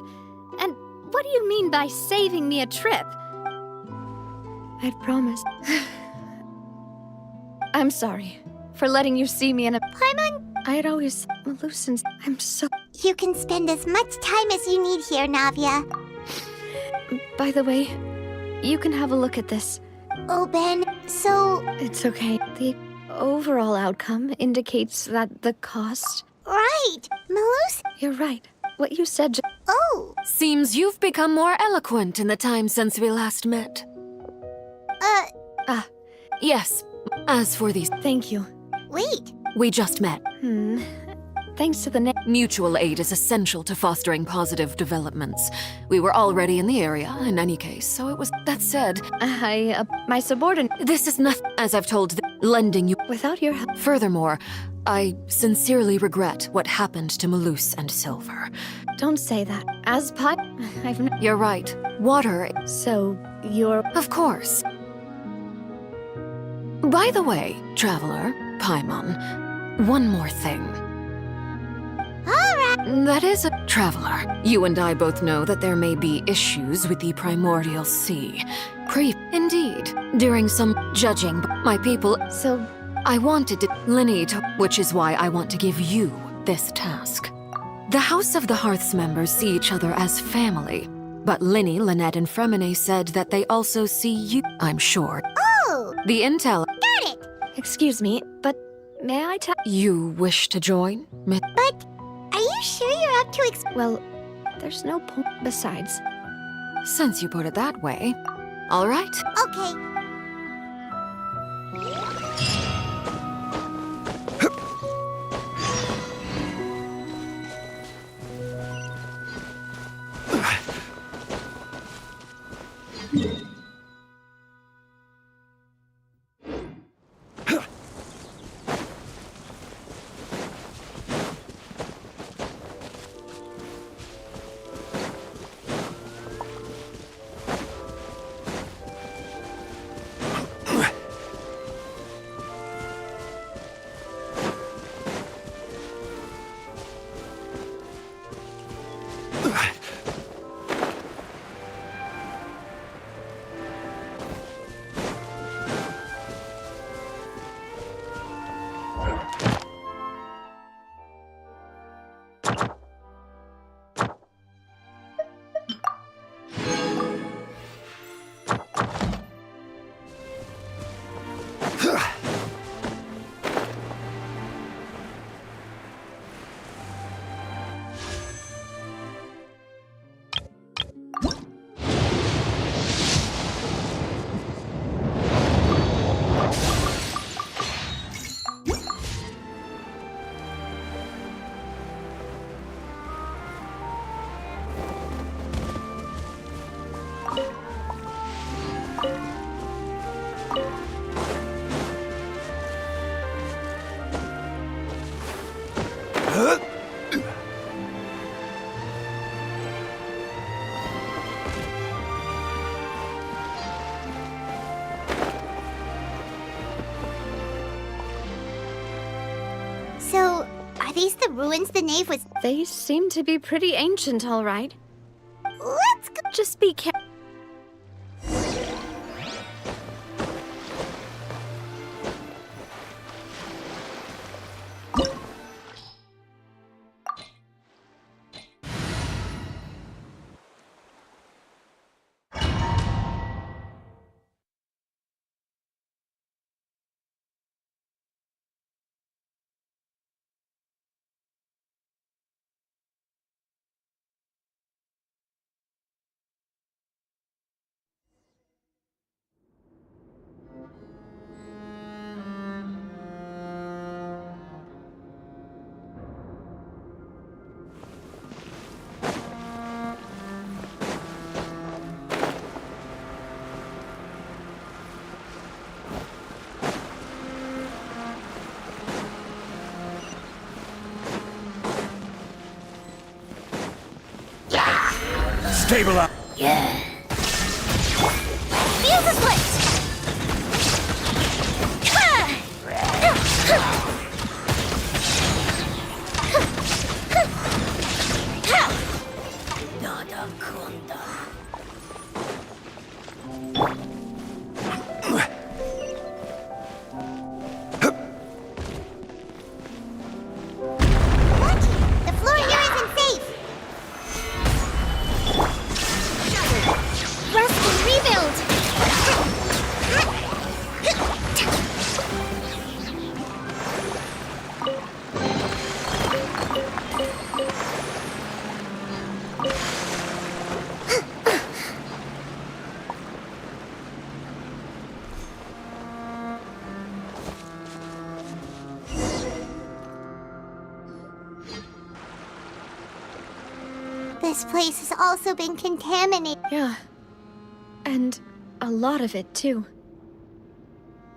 And what do you mean by saving me a trip? I'd promised. I'm sorry for letting you see me in a— Paimon? I'd always— Malus and— I'm so— You can spend as much time as you need here, Navia. By the way, you can have a look at this. Oh, Ben, so— It's okay. The overall outcome indicates that the cost— Right! Malus? You're right. What you said— Oh! Seems you've become more eloquent in the time since we last met. Yes. As for these— Thank you. Wait. We just met. Thanks to the— Mutual aid is essential to fostering positive developments. We were already in the area, in any case, so it was— That said, my subordinate— This is nothing, as I've told— Lending you— Without your help— Furthermore, I sincerely regret what happened to Malus and Silver. Don't say that. As I've— You're right. Water— So, you're— Of course. By the way, Traveler, Paimon, one more thing. Alright. That is a— Traveler, you and I both know that there may be issues with the Primordial Sea. Indeed. During some judging, my people— So, I wanted to— Linny to— Which is why I want to give you this task. The House of the Hearth's members see each other as family, but Linny, Lynette, and Fremine said that they also see you— I'm sure. Oh! The intel— Got it! Excuse me, but may I tell— You wish to join? But are you sure you're up to Well, there's no point. Besides— Since you put it that way. All right. Okay. So, are these the ruins the knave was? They seem to be pretty ancient, all right. Let's go. Just be careful. Stabilize. Yeah. Fuse is lit. The floor here isn't safe. Rest and rebuild! This place has also been contaminated. Yeah. And a lot of it, too.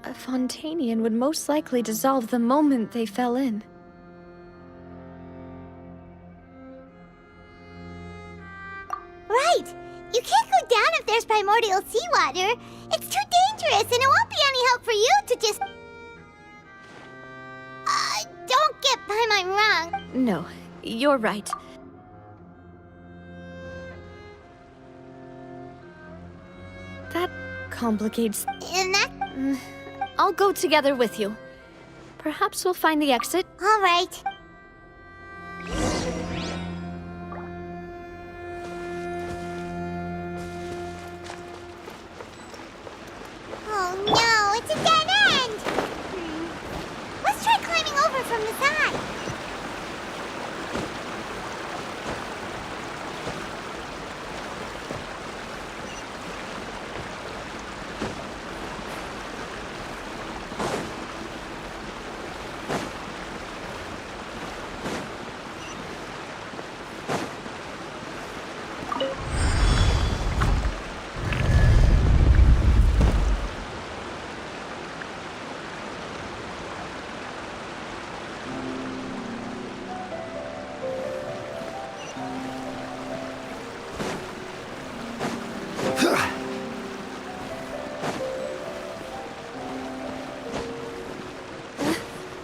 A Fontanian would most likely dissolve the moment they fell in. Right! You can't go down if there's primordial seawater. It's too dangerous, and it won't be any help for you to just... don't get by my wrong. No, you're right. That complicates... And that... I'll go together with you. Perhaps we'll find the exit. All right. Oh no, it's a dead end! Let's try climbing over from the side.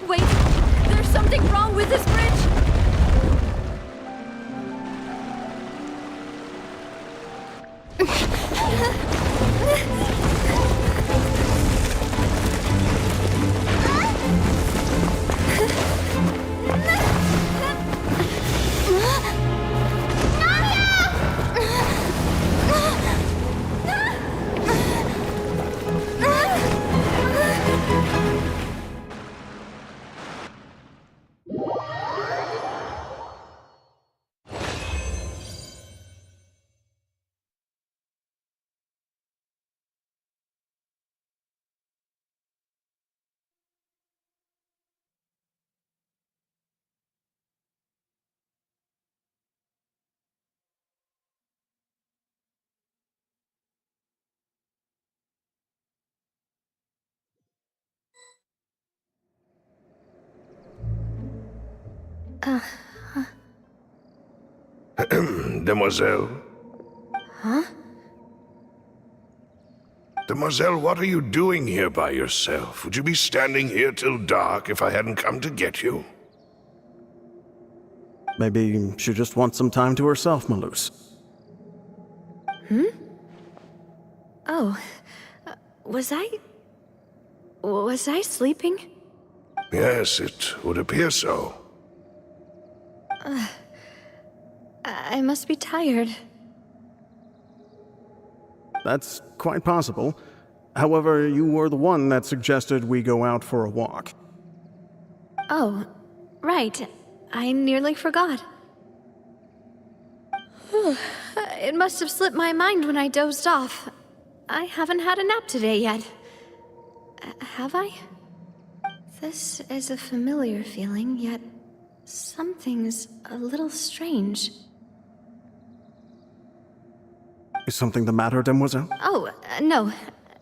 Wait, there's something wrong with this bridge! Demoiselle? Huh? Demoiselle, what are you doing here by yourself? Would you be standing here till dark if I hadn't come to get you? Maybe she just wants some time to herself, Malus. Oh, was I sleeping? Yes, it would appear so. I must be tired. That's quite possible. However, you were the one that suggested we go out for a walk. Oh, right. I nearly forgot. It must have slipped my mind when I dozed off. I haven't had a nap today yet. Have I? This is a familiar feeling, yet something's a little strange. Is something the matter, Demoiselle? Oh, no.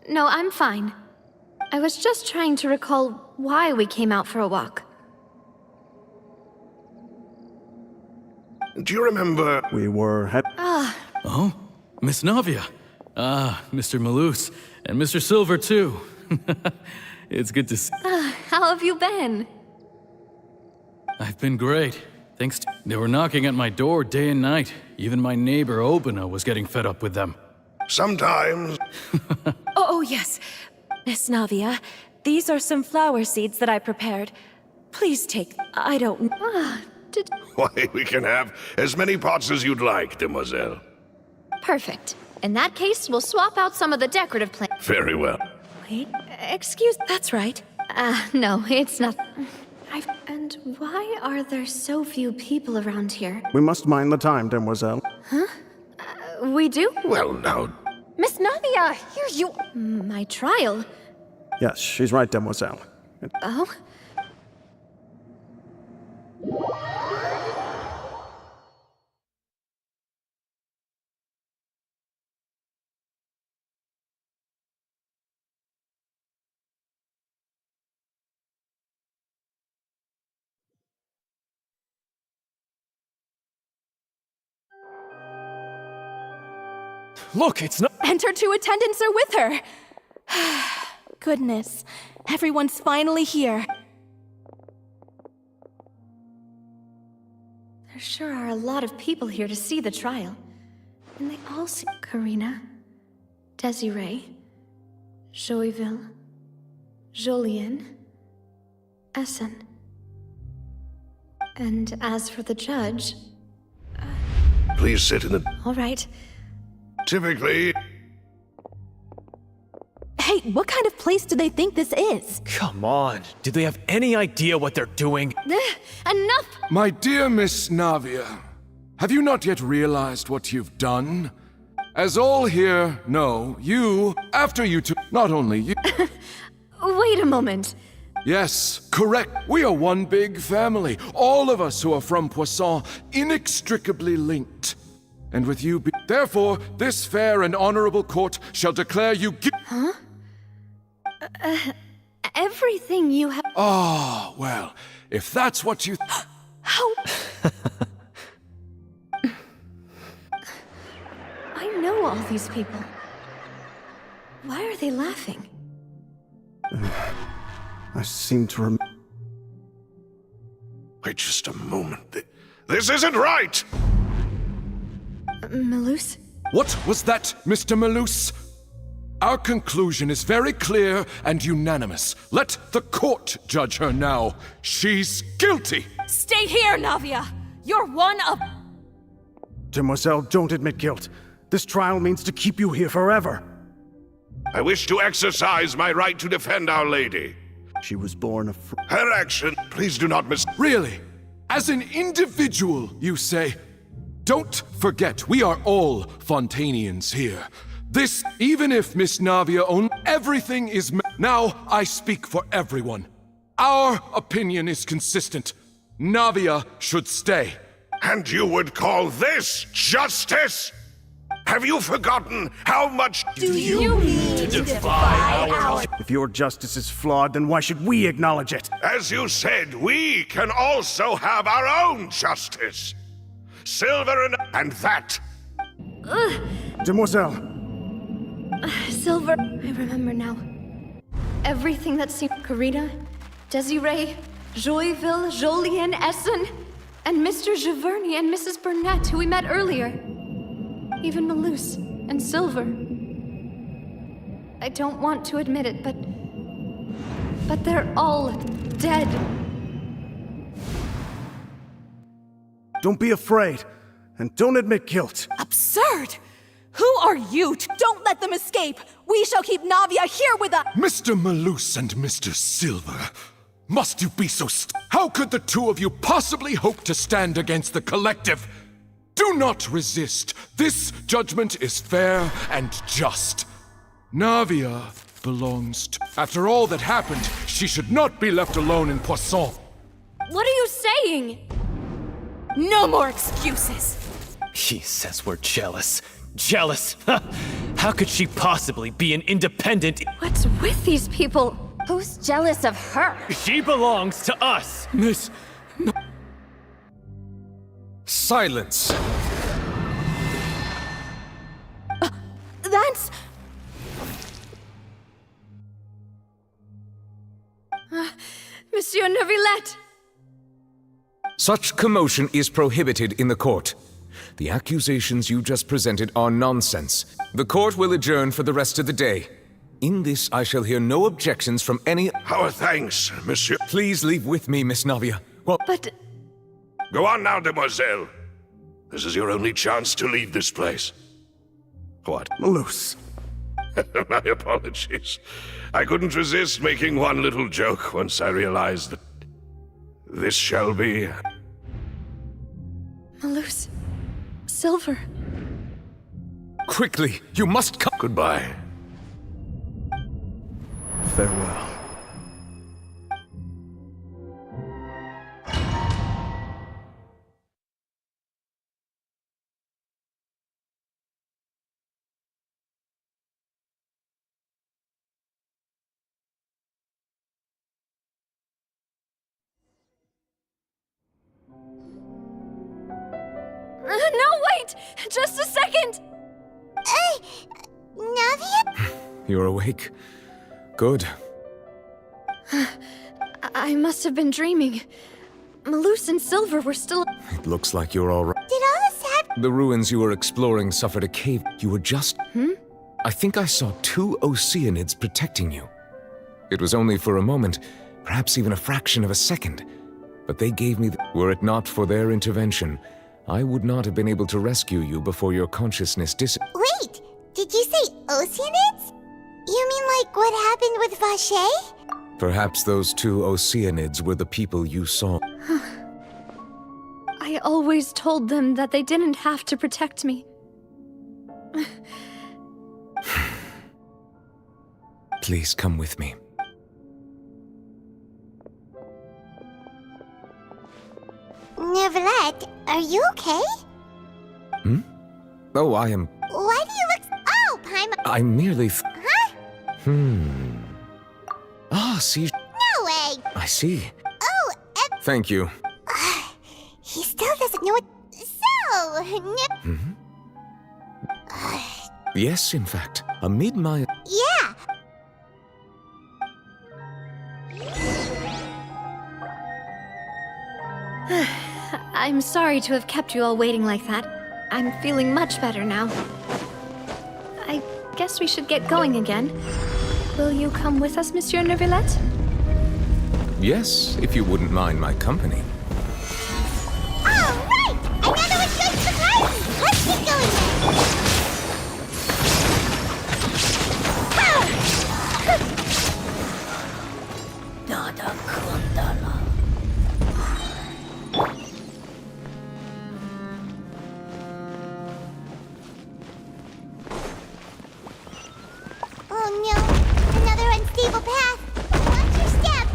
No, I'm fine. I was just trying to recall why we came out for a walk. Do you remember? We were Oh, Miss Navia. Mr. Malus. And Mr. Silver, too. It's good to see. How have you been? I've been great. Thanks to... They were knocking at my door day and night. Even my neighbor, Obina, was getting fed up with them. Sometimes. Oh, yes. Miss Navia, these are some flower seeds that I prepared. Please take... I don't... Why, we can have as many pots as you'd like, Demoiselle. Perfect. In that case, we'll swap out some of the decorative plants. Very well. Wait, excuse... That's right. No, it's not... And why are there so few people around here? We must mind the time, Demoiselle. Huh? We do? Well, now... Miss Navia, here you... My trial? Yes, she's right, Demoiselle. Oh? Look, it's not. And her two attendants are with her. Goodness, everyone's finally here. There sure are a lot of people here to see the trial. And they all see Karina, Desiree, Joyville, Jolien, Essen. And as for the judge... Please sit in the... All right. Typically... Hey, what kind of place do they think this is? Come on. Do they have any idea what they're doing? Enough! My dear Miss Navia, have you not yet realized what you've done? As all here know, you, after you took... Not only you... Wait a moment. Yes, correct. We are one big family. All of us who are from Poisson, inextricably linked. And with you be... Therefore, this fair and honorable court shall declare you Huh? Everything you have... Ah, well, if that's what you... How... I know all these people. Why are they laughing? I seem to remember... Wait just a moment. This isn't right! Malus? What was that, Mr. Malus? Our conclusion is very clear and unanimous. Let the court judge her now. She's guilty! Stay here, Navia! You're one of... Demoiselle, don't admit guilt. This trial means to keep you here forever. I wish to exercise my right to defend Our Lady. She was born a... Her action, please do not Really? As an individual, you say? Don't forget, we are all Fontanians here. This, even if Miss Navia owns everything is... Now, I speak for everyone. Our opinion is consistent. Navia should stay. And you would call this justice? Have you forgotten how much... Do you mean to defy our... If your justice is flawed, then why should we acknowledge it? As you said, we can also have our own justice. Silver and that. Demoiselle. Silver. I remember now. Everything that seemed... Karina, Desiree, Joyville, Jolien, Essen. And Mr. Giverny and Mrs. Burnett, who we met earlier. Even Malus and Silver. I don't want to admit it, but they're all dead. Don't be afraid, and don't admit guilt. Absurd! Who are you? Don't let them escape! We shall keep Navia here with us! Mr. Malus and Mr. Silver, must you be so How could the two of you possibly hope to stand against the collective? Do not resist. This judgment is fair and just. Navia belongs to... After all that happened, she should not be left alone in Poisson. What are you saying? No more excuses! He says we're jealous. Jealous? How could she possibly be an independent... What's with these people? Who's jealous of her? She belongs to us! Miss... Silence! That's... Monsieur Neuvillette! Such commotion is prohibited in the court. The accusations you just presented are nonsense. The court will adjourn for the rest of the day. In this, I shall hear no objections from any... Our thanks, monsieur. Please leave with me, Miss Navia. Well... But... Go on now, demoiselle. This is your only chance to leave this place. What? Malus. My apologies. I couldn't resist making one little joke once I realized that this shall be... Malus. Silver. Quickly, you must come... Goodbye. Farewell. No, wait! Just a second! Navia? You're awake. Good. I must have been dreaming. Malus and Silver were still... It looks like you're all right. Did all this happen? The ruins you were exploring suffered a cave. You were just... I think I saw 2 Oceanids protecting you. It was only for a moment, perhaps even a fraction of a second. But they gave me Were it not for their intervention, I would not have been able to rescue you before your consciousness Wait! Did you say Oceanids? You mean like what happened with Vache? Perhaps those 2 Oceanids were the people you saw. I always told them that they didn't have to protect me. Please come with me. Neuvillette, are you okay? Oh, I am... Why do you look... Oh, I'm merely... Huh? Ah, see... No way! I see. Oh, Thank you. He still doesn't know what... So... Yes, in fact. Amid my... Yeah! I'm sorry to have kept you all waiting like that. I'm feeling much better now. I guess we should get going again. Will you come with us, Monsieur Neuvillette? Yes, if you wouldn't mind my company. All right! Another one goes to party! Let's get going then! Oh no! Another unstable path! Watch your step!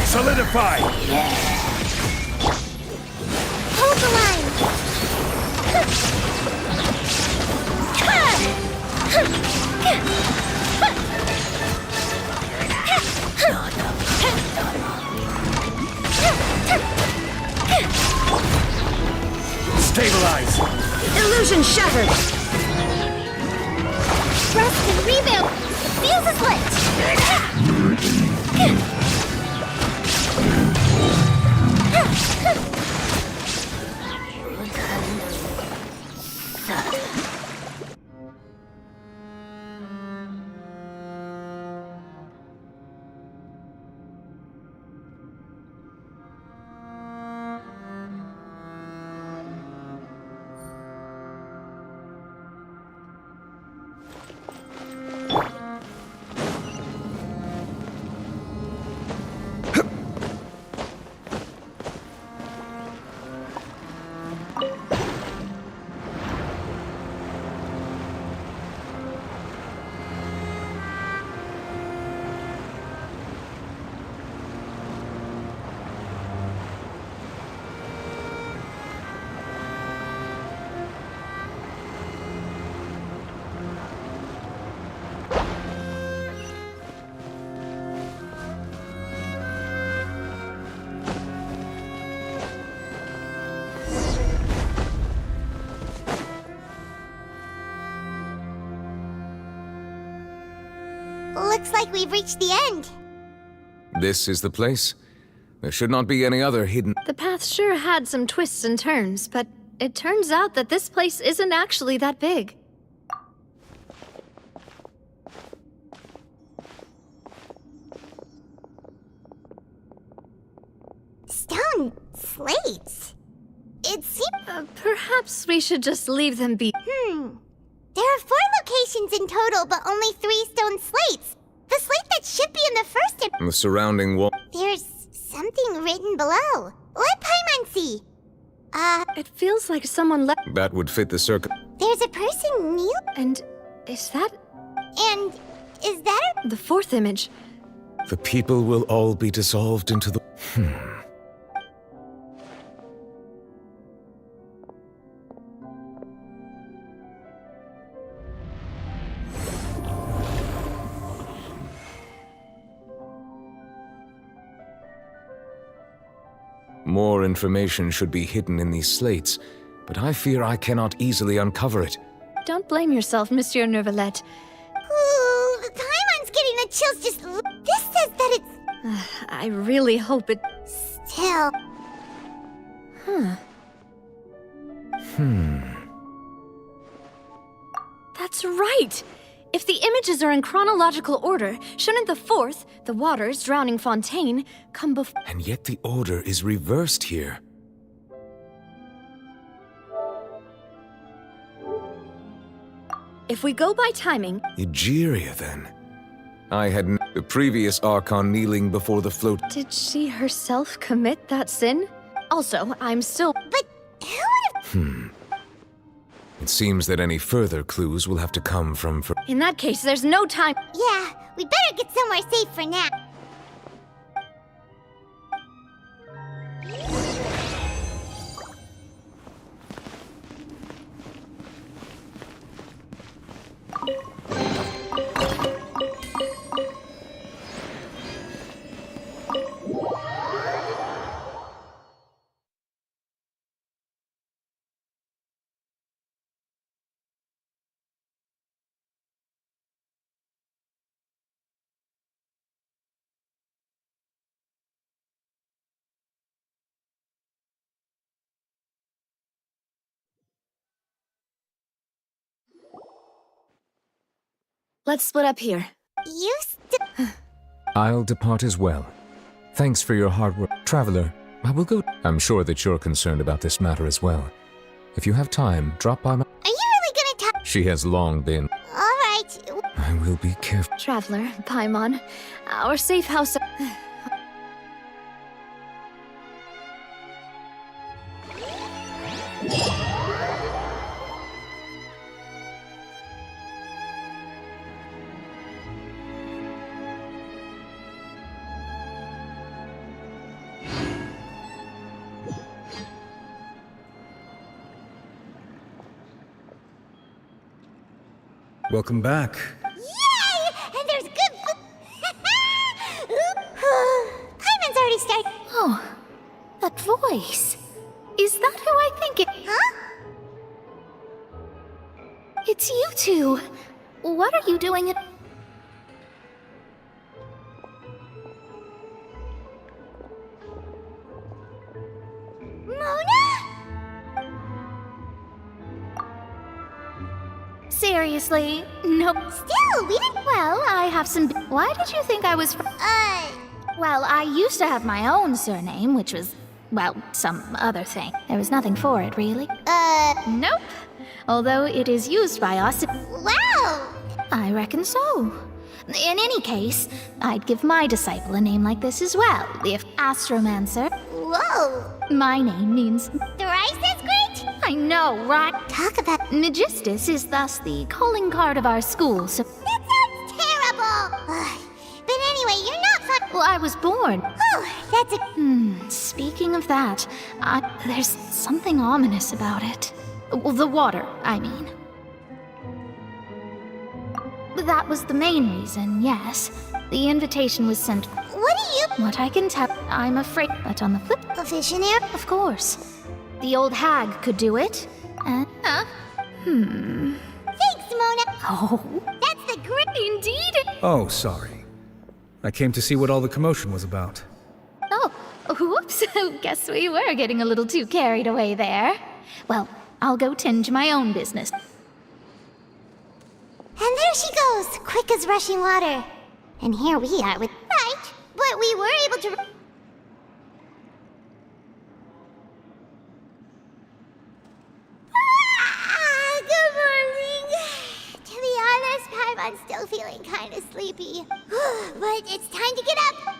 Solidify! Hold the line! Stabilize! Illusion shattered! Rest and rebuild! Fuse is lit! Looks like we've reached the end. This is the place? There should not be any other hidden... The path sure had some twists and turns, but it turns out that this place isn't actually that big. Stone slates? It seems... Perhaps we should just leave them be. There are 4 locations in total, but only 3 stone slates. The slate that should be in the first... The surrounding wall... There's something written below. Let Paimon see. It feels like someone left. That would fit the circle. There's a person kneel... And is that... And is that the 4th image? The people will all be dissolved into the... More information should be hidden in these slates, but I fear I cannot easily uncover it. Don't blame yourself, Monsieur Nervalette. Ooh, the Paimon's getting the chills just... This says that it's... I really hope it... Still... That's right! If the images are in chronological order, shouldn't the 4th, the waters drowning Fontaine, come before... And yet the order is reversed here. If we go by timing... Egeria, then. I had the previous Archon kneeling before the float... Did she herself commit that sin? Also, I'm still... But who would've... It seems that any further clues will have to come from... In that case, there's no time... Yeah, we better get somewhere safe for now. Let's split up here. You I'll depart as well. Thanks for your hard work. Traveler, I will go. I'm sure that you're concerned about this matter as well. If you have time, drop by my... Are you really gonna tell? She has long been... Alright. I will be careful. Traveler, Paimon, our safe house... Welcome back. Yay! And there's good Paimon's already started. Oh, that voice. Is that who I think it... Huh? It's you two. What are you doing at... Seriously? Nope. Still, we didn't... Well, I have some... Why did you think I was... Well, I used to have my own surname, which was, well, some other thing. There was nothing for it, really. Nope. Although it is used by us... Wow! I reckon so. In any case, I'd give my disciple a name like this as well, if Astromancer. Whoa! My name means... Thrice as great? I know, right? Talk about... Magistus is thus the calling card of our school, so... That sounds terrible! But anyway, you're not fun... Well, I was born. Oh, that's a... Speaking of that, there's something ominous about it. Well, the water, I mean. That was the main reason, yes. The invitation was sent... What do you... What I can tell, I'm afraid... But on the flip... A visionary? Of course. The old hag could do it. Thanks, Mona. Oh. That's the great... Indeed. Oh, sorry. I came to see what all the commotion was about. Oh, whoops. Guess we were getting a little too carried away there. Well, I'll go tend to my own business. And there she goes, quick as rushing water. And here we are with... Right, but we were able to... Good morning. To be honest, Paimon's still feeling kind of sleepy. But it's time to get up.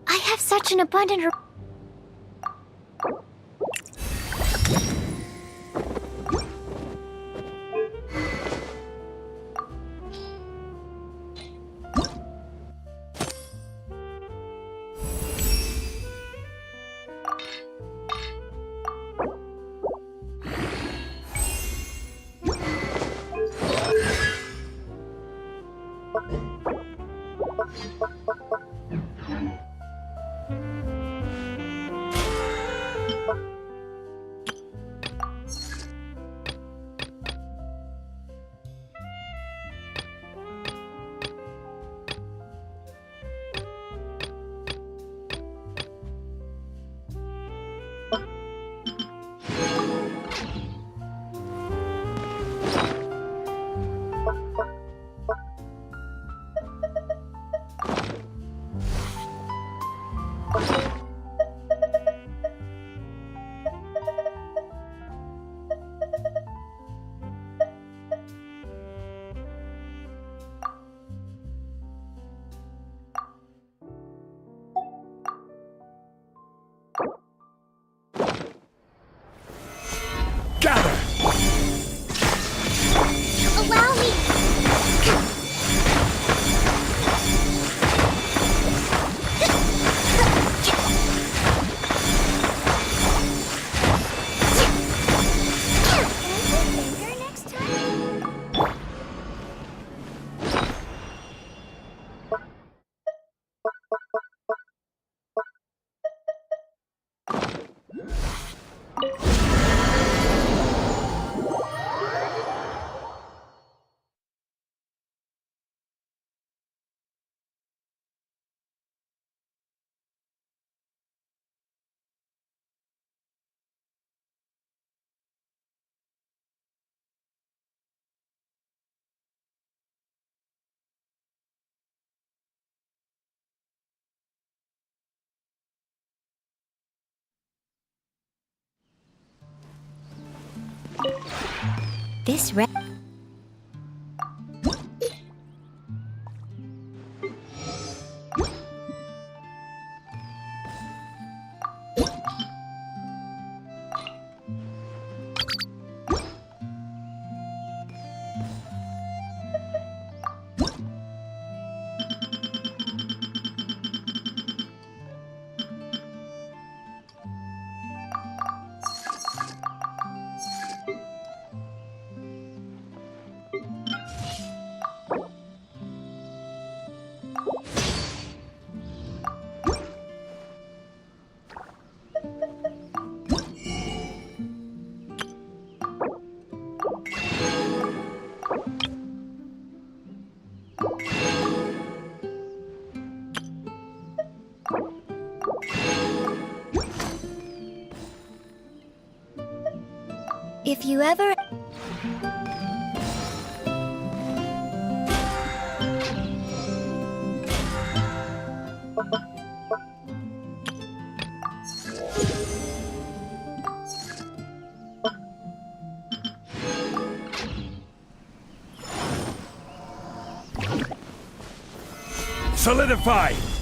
I have such an abundant. Allow me! This red. If you ever... Solidify!